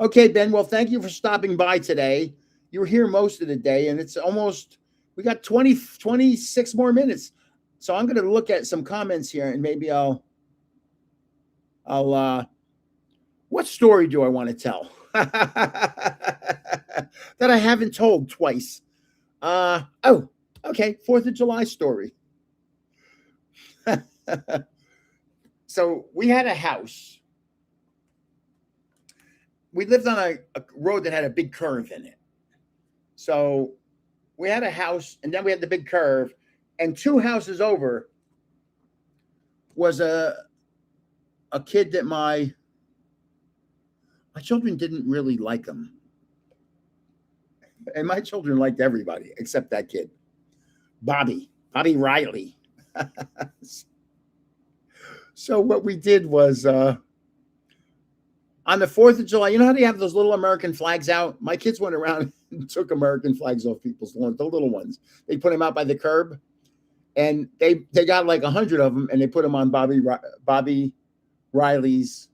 Okay, Ben. Well, thank you for stopping by today. You were here most of the day, and it's almost, we got 26 more minutes. So I'm going to look at some comments here, and maybe I'll what story do I want to tell that I haven't told twice? Oh, okay. 4th of July story. So we had a house. We lived on a road that had a big curve in it. So we had a house, and then we had the big curve, and 2 houses over was a kid that my children didn't really like him. And my children liked everybody except that kid, Bobby Riley. So what we did was on the 4th of July, you know how they have those little American flags out? My kids went around and took American flags off people's lawns, the little ones. They put them out by the curb, and they got like 100 of them, and they put them on Bobby Riley's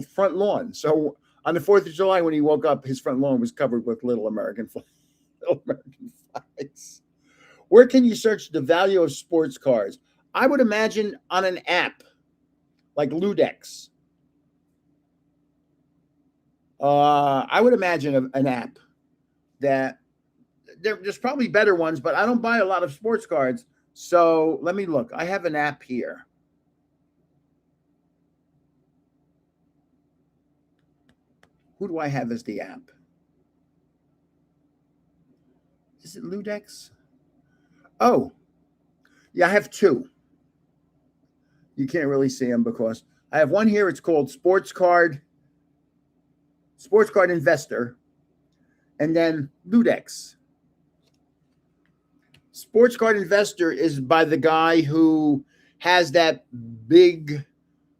front lawn. So on the 4th of July, when he woke up, his front lawn was covered with little American flags. Where can you search the value of sports cars? I would imagine on an app like Ludex. I would imagine an app that there's probably better ones, but I don't buy a lot of sports cards. So let me look. I have an app here. Who do I have as the app? Is it Ludex? Oh, yeah, I have 2. You can't really see them because I have one here. It's called Sports Card Investor, and then Ludex. Sports Card Investor is by the guy who has that big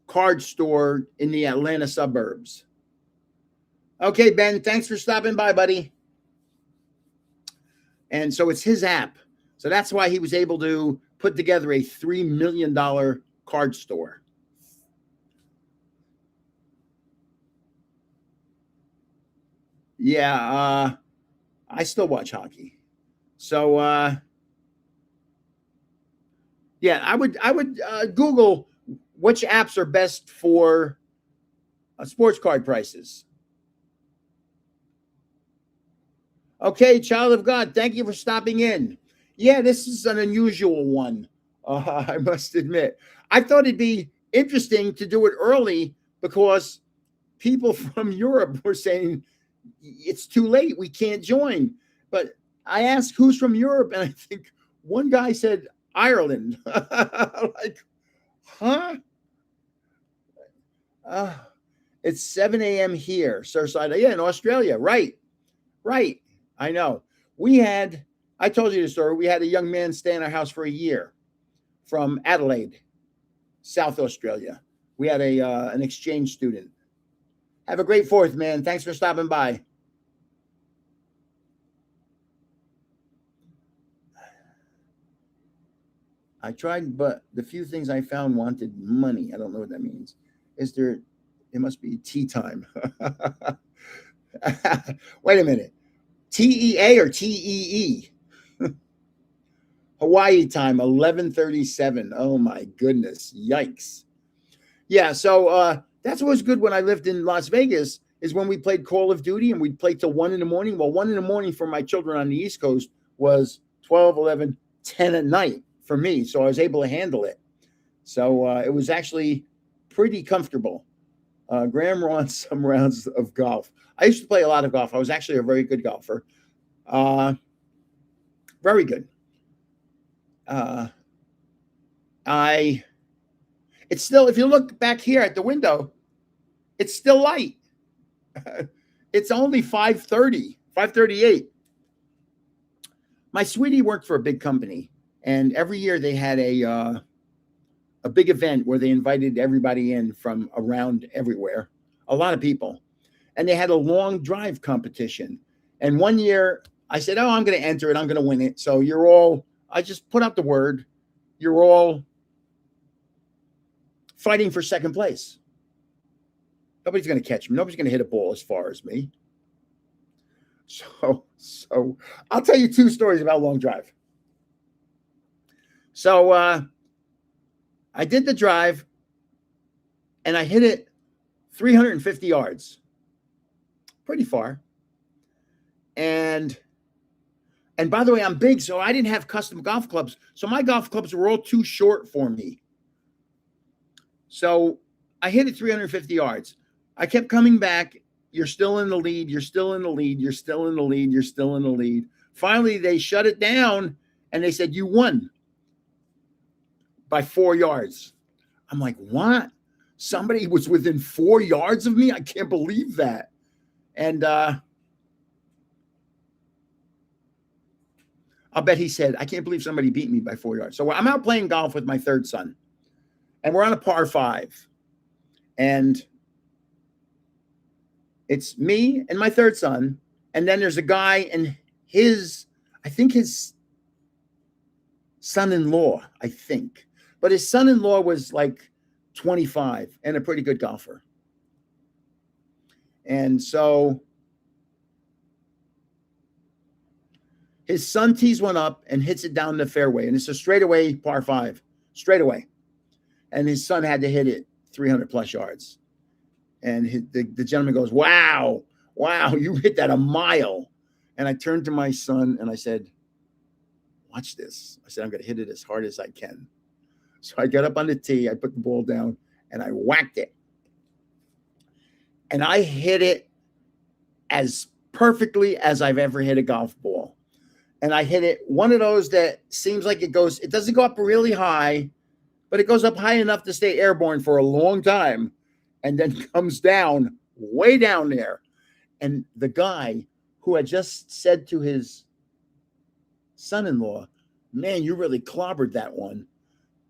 card store in the Atlanta suburbs. Okay, Ben, thanks for stopping by, buddy. And so it's his app. So that's why he was able to put together a $3 million card store. Yeah, I still watch hockey. So yeah, I would Google which apps are best for sports card prices. Okay, child of God, thank you for stopping in. Yeah, this is an unusual one. I must admit. I thought it'd be interesting to do it early because people from Europe were saying it's too late. We can't join. But I asked who's from Europe, and I think one guy said Ireland. Like, huh? It's 7 a.m. here, Surfside. Yeah, in Australia. Right. I know. I told you the story. We had a young man stay in our house for a year from Adelaide, South Australia. We had an exchange student. Have a great 4th, man. Thanks for stopping by. I tried, but the few things I found wanted money. I don't know what that means. Is there? It must be tea time. Wait a minute. TEA or TEE? Hawaii time, 11:37. Oh my goodness. Yikes. Yeah, so that's what was good when I lived in Las Vegas is when we played Call of Duty and we'd play till 1 in the morning. Well, 1 in the morning for my children on the East Coast was 12, 11, 10 at night for me. So I was able to handle it. So it was actually pretty comfortable. Graham wants some rounds of golf. I used to play a lot of golf. I was actually a very good golfer. Very good. It's still, if you look back here at the window, it's still light. It's only 5:30, 5:38. My sweetie worked for a big company, and every year they had a big event where they invited everybody in from around everywhere, a lot of people, and they had a long drive competition. And one year I said, "Oh, I'm going to enter it. I'm going to win it." So you're all, I just put out the word, you're all fighting for second place. Nobody's going to catch me. Nobody's going to hit a ball as far as me. So I'll tell you 2 stories about long drive. So I did the drive and I hit it 350 yards. Pretty far. And by the way, I'm big, so I didn't have custom golf clubs. So my golf clubs were all too short for me. So I hit it 350 yards. I kept coming back. You're still in the lead. You're still in the lead. You're still in the lead. You're still in the lead. Finally, they shut it down and they said, "You won by 4 yards." I'm like, what? Somebody was within 4 yards of me? I can't believe that. And I'll bet he said, "I can't believe somebody beat me by 4 yards." So I'm out playing golf with my third son. And we're on a par 5. And it's me and my third son. And then there's a guy and I think his son-in-law, I think. But his son-in-law was like 25 and a pretty good golfer. And so his son tees one up and hits it down the fairway. And it's a straightaway par 5, straightaway. And his son had to hit it 300 plus yards. And the gentleman goes, wow, you hit that a mile. And I turned to my son and I said, "Watch this." I said, "I'm going to hit it as hard as I can." So I got up on the tee, I put the ball down, and I whacked it. And I hit it as perfectly as I've ever hit a golf ball. And I hit it one of those that seems like it doesn't go up really high, but it goes up high enough to stay airborne for a long time and then comes down way down there. And the guy who had just said to his son-in-law, "Man, you really clobbered that one,"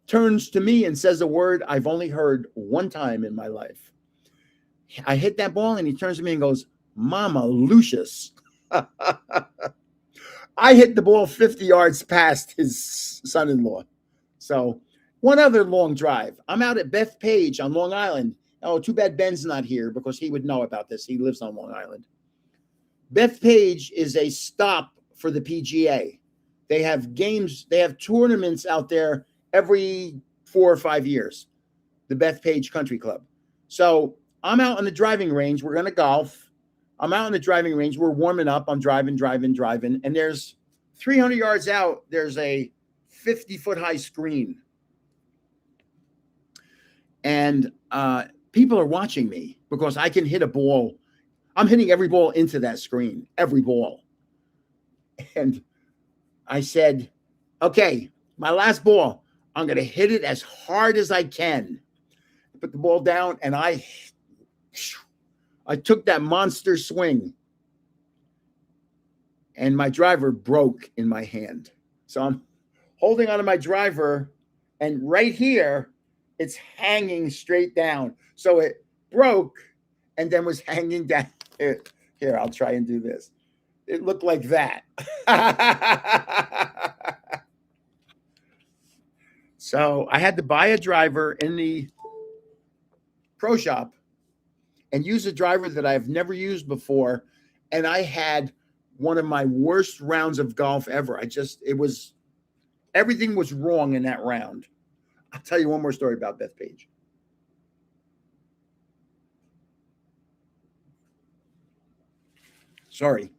turns to me and says a word I've only heard one time in my life. I hit that ball and he turns to me and goes, "Mama Lucius." I hit the ball 50 yards past his son-in-law. So one other long drive. I'm out at Bethpage on Long Island. Oh, too bad Ben's not here because he would know about this. He lives on Long Island. Bethpage is a stop for the PGA. They have games, they have tournaments out there every 4 or 5 years, the Bethpage Country Club. So I'm out on the driving range. We're going to golf. I'm out on the driving range. We're warming up. I'm driving. And there's 300 yards out, there's a 50-foot high screen. And people are watching me because I can hit a ball. I'm hitting every ball into that screen, every ball. And I said, "Okay, my last ball, I'm going to hit it as hard as I can." I put the ball down and I took that monster swing. And my driver broke in my hand. So I'm holding onto my driver, and right here, it's hanging straight down. So it broke and then was hanging down. Here, I'll try and do this. It looked like that. So I had to buy a driver in the pro shop and use a driver that I've never used before. And I had one of my worst rounds of golf ever. Everything was wrong in that round. I'll tell you one more story about Bethpage. Sorry.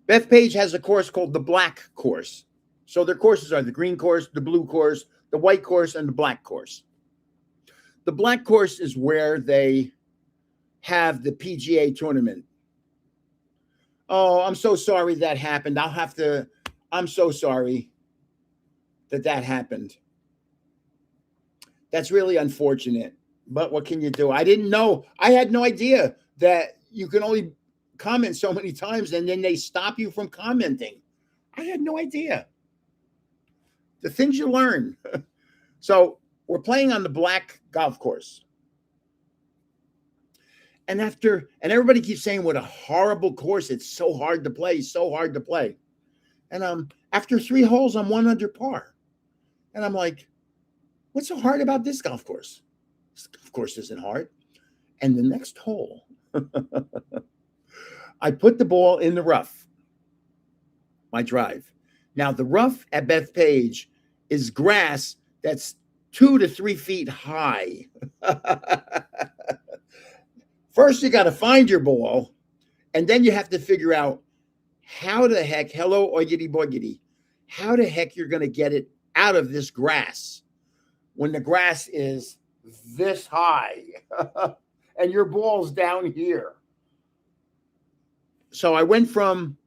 Bethpage has a course called the Black Course. So their courses are the green course, the blue course, the white course, and the black course. The black course is where they have the PGA tournament. Oh, I'm so sorry that happened. I'm so sorry that happened. That's really unfortunate. But what can you do? I didn't know. I had no idea that you can only comment so many times and then they stop you from commenting. I had no idea. The things you learn. So we're playing on the black golf course. And everybody keeps saying what a horrible course. It's so hard to play, so hard to play. And after 3 holes, I'm 1 under par. And I'm like, what's so hard about this golf course? This golf course isn't hard. And the next hole, I put the ball in the rough, my drive. Now, the rough at Bethpage is grass that's 2 to 3 feet high. First, you got to find your ball, and then you have to figure out how the heck, hello, oigity boigity, how the heck you're going to get it out of this grass when the grass is this high and your ball's down here. So I went from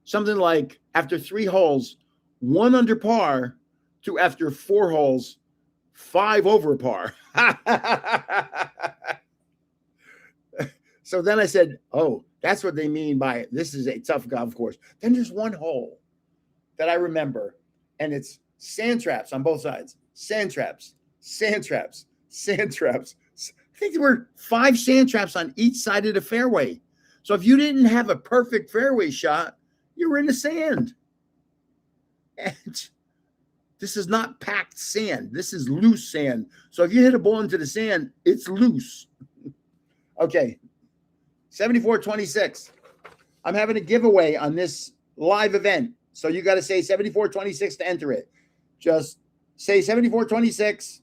something like after 3 holes, 1 under par to after 4 holes, 5 over par. So then I said, oh, that's what they mean by this is a tough golf course. Then there's 1 hole that I remember, and it's sand traps on both sides. Sand traps, sand traps, sand traps. I think there were 5 sand traps on each side of the fairway. So if you didn't have a perfect fairway shot, you were in the sand. And this is not packed sand. This is loose sand. So if you hit a ball into the sand, it's loose. Okay. 7426. I'm having a giveaway on this live event. So you got to say 7426 to enter it. Just say 7426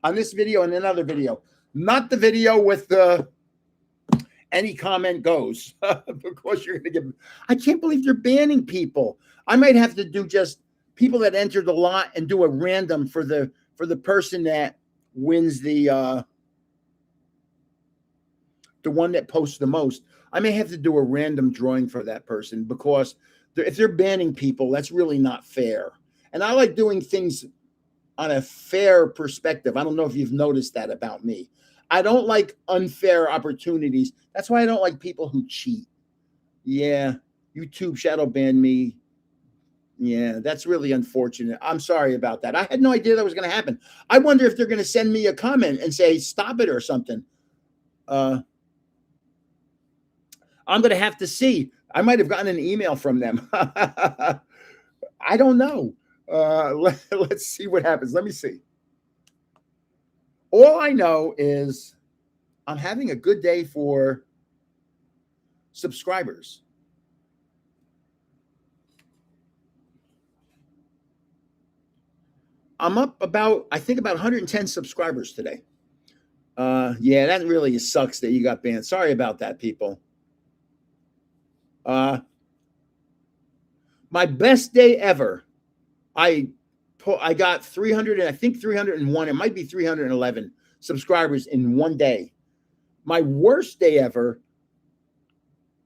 on this video and another video. Not the video with the any comment goes. Because you're going to get. I can't believe they're banning people. I might have to do just people that entered the lot and do a random for the person that wins the one that posts the most. I may have to do a random drawing for that person because if they're banning people, that's really not fair. And I like doing things on a fair perspective. I don't know if you've noticed that about me. I don't like unfair opportunities. That's why I don't like people who cheat. Yeah, YouTube shadow banned me. Yeah, that's really unfortunate. I'm sorry about that. I had no idea that was going to happen. I wonder if they're going to send me a comment and say, stop it or something. I'm going to have to see. I might have gotten an email from them. I don't know. Let's see what happens. Let me see. All I know is I'm having a good day for subscribers. I'm up about 110 subscribers today. Yeah, that really sucks that you got banned. Sorry about that, people. My best day ever. I got 300 and I think 301. It might be 311 subscribers in one day. My worst day ever.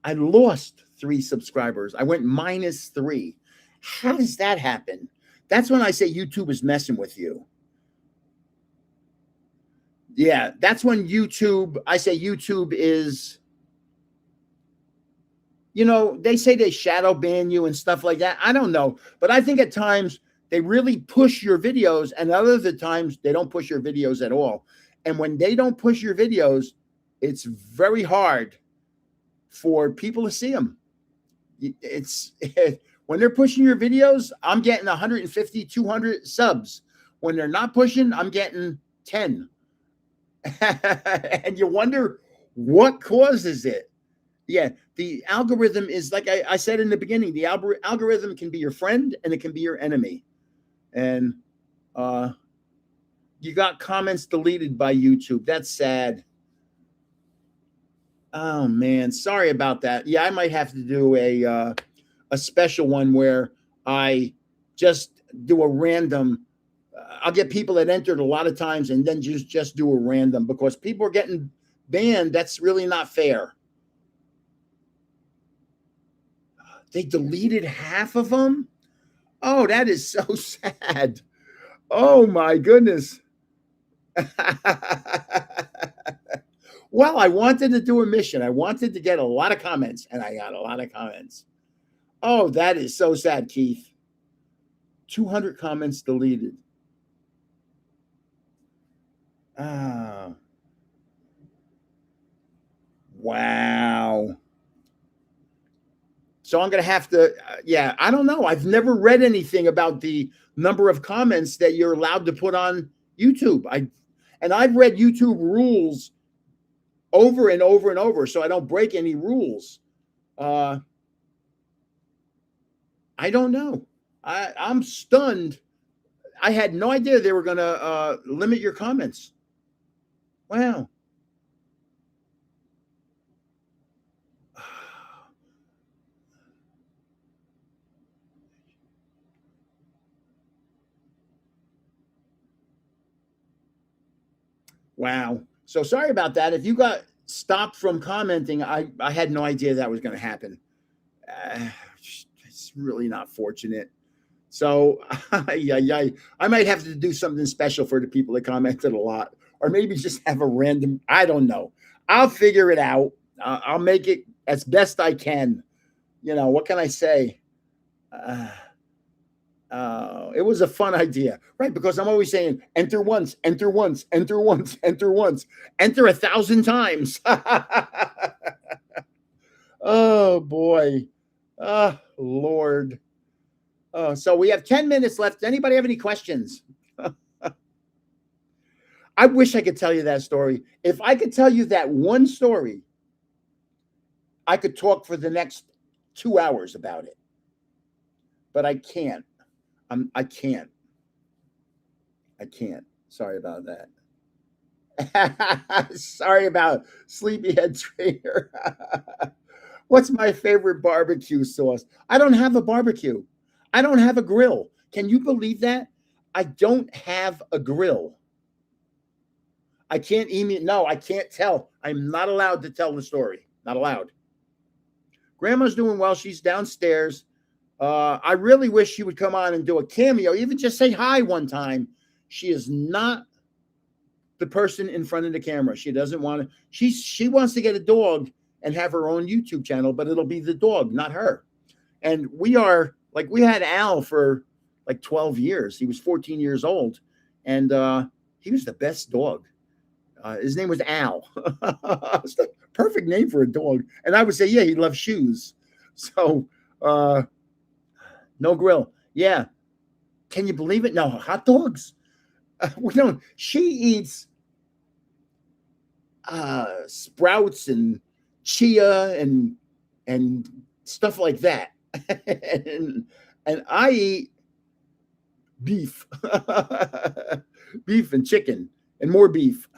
I lost 3 subscribers. I went -3. How does that happen? That's when I say YouTube is messing with you. Yeah, that's when I say YouTube is, they say they shadow ban you and stuff like that. I don't know. But I think at times they really push your videos and other times they don't push your videos at all. And when they don't push your videos, it's very hard for people to see them. When they're pushing your videos, I'm getting 150, 200 subs. When they're not pushing, I'm getting 10. And you wonder what causes it. Yeah, the algorithm is like I said in the beginning, the algorithm can be your friend and it can be your enemy. And you got comments deleted by YouTube. That's sad. Oh man, sorry about that. Yeah, I might have to do a special one where I just do a random. I'll get people that entered a lot of times and then just do a random because people are getting banned. That's really not fair. They deleted half of them. Oh, that is so sad. Oh my goodness. Well, I wanted to do a mission. I wanted to get a lot of comments, and I got a lot of comments. Oh, that is so sad, Keith. 200 comments deleted. Ah. Wow. So I'm going to have to, yeah, I don't know. I've never read anything about the number of comments that you're allowed to put on YouTube. I've read YouTube rules over and over and over, so I don't break any rules. I don't know. I'm stunned. I had no idea they were going to limit your comments. Wow. Wow. So sorry about that. If you got stopped from commenting, I had no idea that was going to happen. It's really not fortunate. So yeah, I might have to do something special for the people that commented a lot, or maybe just have a random. I don't know. I'll figure it out. I'll make it as best I can. You know, what can I say? It was a fun idea, right? Because I'm always saying, enter once, enter once, enter once, enter once, enter 1,000 times. Oh boy. Oh Lord. So we have 10 minutes left. Anybody have any questions? I wish I could tell you that story. If I could tell you that one story, I could talk for the next 2 hours about it. But I can't. I can't. Sorry about that. Sorry about Sleepyhead Trader. What's my favorite barbecue sauce? I don't have a barbecue. I don't have a grill. Can you believe that? I don't have a grill. I can't email. No, I can't tell. I'm not allowed to tell the story. Not allowed. Grandma's doing well. She's downstairs. I really wish she would come on and do a cameo, even just say hi one time. She is not the person in front of the camera. She doesn't want to. She wants to get a dog and have her own YouTube channel, but it'll be the dog, not her. And we had Al for like 12 years. He was 14 years old, and he was the best dog. His name was Al. It's the perfect name for a dog. And I would say, yeah, he loves shoes. So no grill. Yeah. Can you believe it? No, hot dogs. We don't. She eats sprouts and chia and stuff like that. and I eat beef. Beef and chicken and more beef.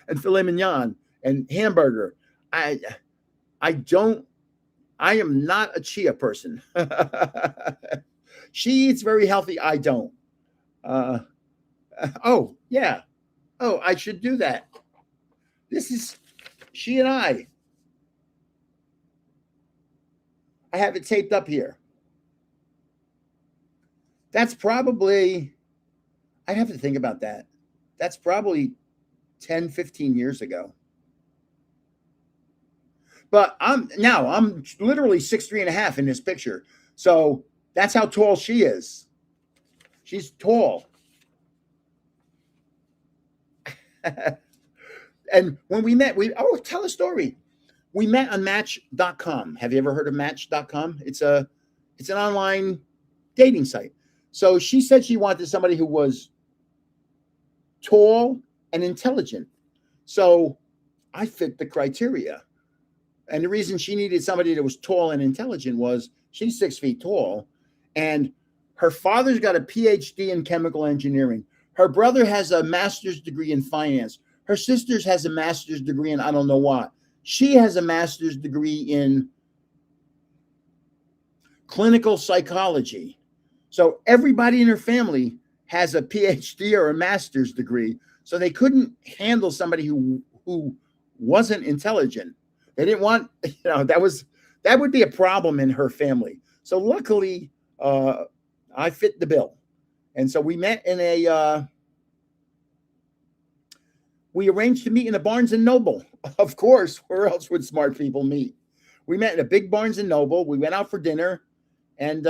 And filet mignon and hamburger. I am not a chia person. She eats very healthy. I don't. Oh, yeah. Oh, I should do that. This is she and I. I have it taped up here. That's probably, I'd have to think about that. That's probably 10, 15 years ago. But I'm literally 6'3.5" in this picture. So that's how tall she is. She's tall. And when we met, tell a story. We met on Match.com. Have you ever heard of Match.com? It's an online dating site. So she said she wanted somebody who was tall and intelligent. So I fit the criteria. And the reason she needed somebody that was tall and intelligent was she's 6 feet tall, and her father's got a PhD in chemical engineering. Her brother has a master's degree in finance. Her sister has a master's degree in I don't know what. She has a master's degree in clinical psychology. So everybody in her family has a PhD or a master's degree. So they couldn't handle somebody who wasn't intelligent. They didn't want, that would be a problem in her family. So luckily, I fit the bill. And so we met in we arranged to meet in a Barnes and Noble. Of course, where else would smart people meet? We met in a big Barnes and Noble. We went out for dinner, and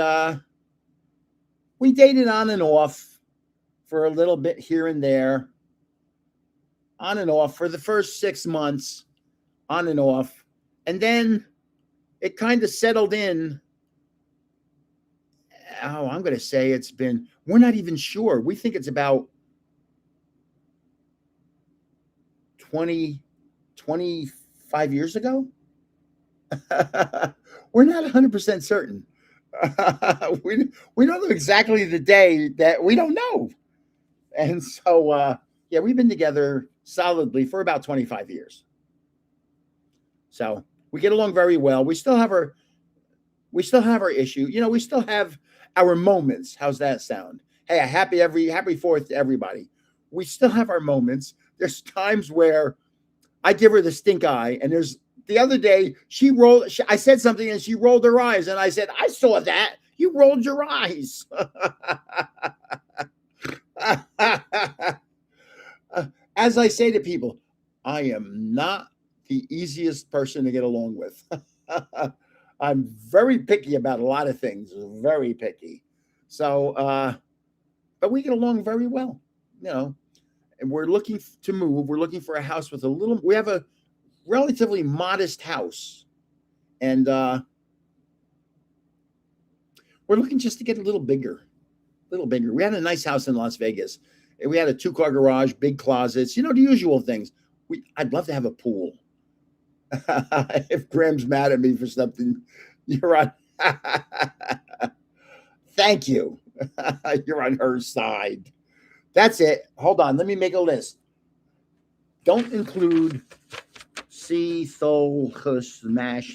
we dated on and off for a little bit here and there, on and off for the first 6 months, on and off. And then it kind of settled in. Oh, I'm going to say we're not even sure. We think it's about 25 years ago. We're not 100% certain. We don't know exactly the day that we don't know. And so, we've been together solidly for about 25 years. So we get along very well. We still have our issue. We still have our moments. How's that sound? Hey, happy 4th to everybody. We still have our moments. There's times where I give her the stink eye, and the other day I said something and she rolled her eyes, and I said, I saw that. You rolled your eyes. As I say to people, I am not the easiest person to get along with. I'm very picky about a lot of things, very picky. So, but we get along very well, and we're looking to move. We're looking for a house we have a relatively modest house, and we're looking just to get a little bigger. We had a nice house in Las Vegas. We had a 2-car garage, big closets, the usual things. I'd love to have a pool. If Graham's mad at me for something, you're on. Thank you. You're on her side. That's it. Hold on. Let me make a list. Don't include Smash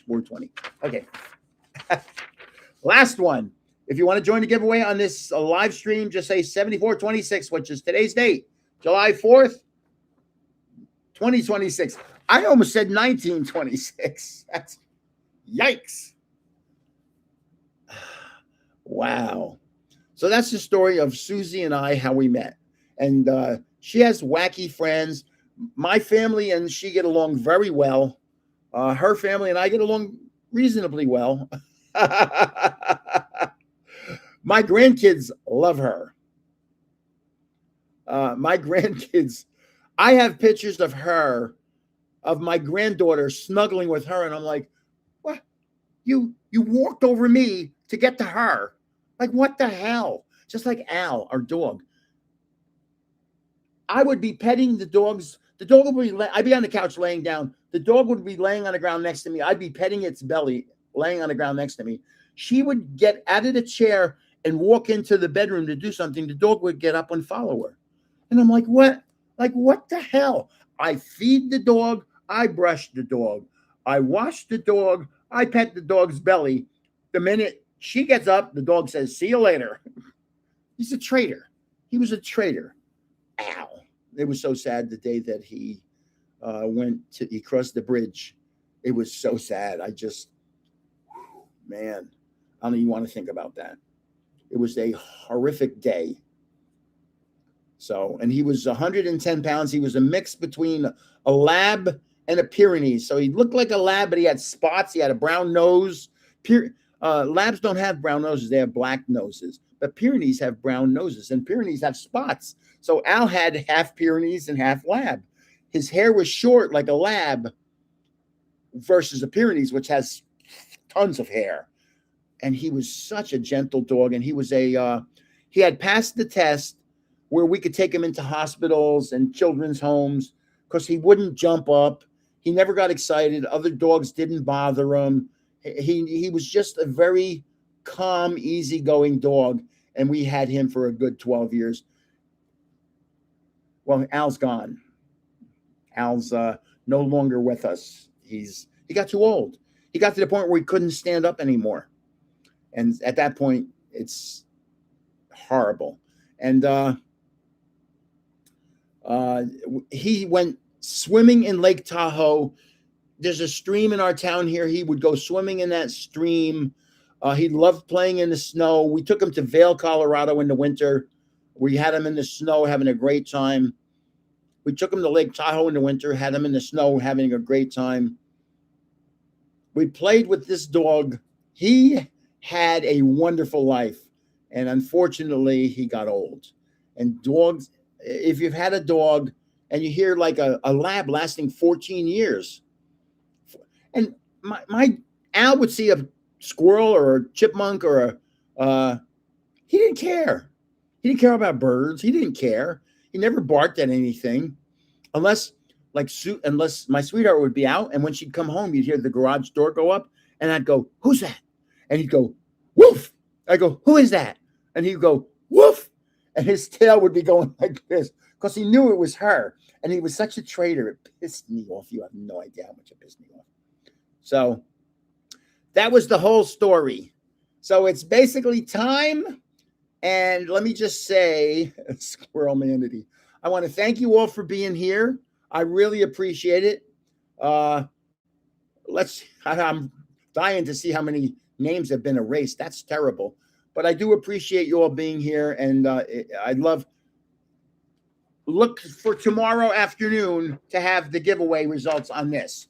420. Okay. Last one. If you want to join the giveaway on this live stream, just say 7426, which is today's date, July 4th, 2026. I almost said 1926. That's yikes. Wow. So that's the story of Susie and I, how we met. And she has wacky friends. My family and she get along very well. Her family and I get along reasonably well. My grandkids love her. My grandkids, I have pictures of my granddaughter snuggling with her, and I'm like, what? You walked over me to get to her. Like, what the hell? Just like Al, our dog. I would be petting the dogs. The dog would be, I'd be on the couch laying down. The dog would be laying on the ground next to me. I'd be petting its belly, laying on the ground next to me. She would get out of the chair and walk into the bedroom to do something. The dog would get up and follow her. And I'm like, what? Like, what the hell? I feed the dog. I brush the dog. I wash the dog. I pet the dog's belly. The minute she gets up, the dog says, see you later. He's a traitor. He was a traitor. Ow. It was so sad the day that he crossed the bridge. It was so sad. Man, I don't even want to think about that. It was a horrific day. So, and he was 110 pounds. He was a mix between a lab and a Pyrenees. So he looked like a lab, but he had spots. He had a brown nose. Labs don't have brown noses. They have black noses. But Pyrenees have brown noses, and Pyrenees have spots. So Al had half Pyrenees and half lab. His hair was short like a lab, versus a Pyrenees, which has tons of hair. And he was such a gentle dog. And he was he had passed the test where we could take him into hospitals and children's homes because he wouldn't jump up. He never got excited. Other dogs didn't bother him. He was just a very calm, easygoing dog. And we had him for a good 12 years. Well, Al's gone. Al's no longer with us. He got too old. He got to the point where he couldn't stand up anymore. And at that point, it's horrible. And he went swimming in Lake Tahoe. There's a stream in our town here. He would go swimming in that stream. He loved playing in the snow. We took him to Vail, Colorado in the winter. We had him in the snow having a great time. We took him to Lake Tahoe in the winter, had him in the snow having a great time. We played with this dog. He had a wonderful life. And unfortunately, he got old. And dogs, if you've had a dog and you hear like a lab lasting 14 years, and my Al would see a squirrel or a chipmunk or he didn't care. He didn't care about birds. He didn't care. He never barked at anything unless my sweetheart would be out. And when she'd come home, you'd hear the garage door go up and I'd go, "Who's that?" And he'd go, "Woof." I go, "Who is that?" And he'd go, "Woof." And his tail would be going like this because he knew it was her. And he was such a traitor. It pissed me off. You have no idea how much it pissed me off. So that was the whole story. So it's basically time. And let me just say, Squirrel Manity, I want to thank you all for being here. I really appreciate it. I'm dying to see how many names have been erased. That's terrible. But I do appreciate you all being here. And look for tomorrow afternoon to have the giveaway results on this.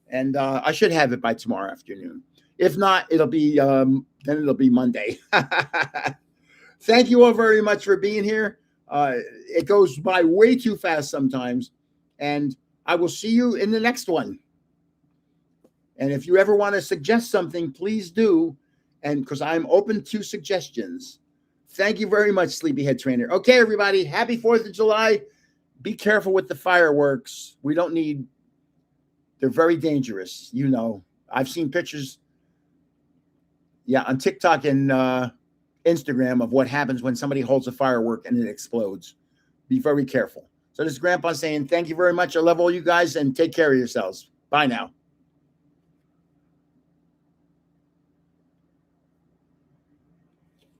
And I should have it by tomorrow afternoon. If not, it'll be Monday. Thank you all very much for being here. It goes by way too fast sometimes. And I will see you in the next one. And if you ever want to suggest something, please do. And because I'm open to suggestions. Thank you very much, Sleepyhead Trainer. Okay, everybody. Happy 4th of July. Be careful with the fireworks. They're very dangerous. You know, I've seen pictures. Yeah, on TikTok and Instagram of what happens when somebody holds a firework and it explodes. Be very careful. So this is Grandpa saying thank you very much. I love all you guys and take care of yourselves. Bye now.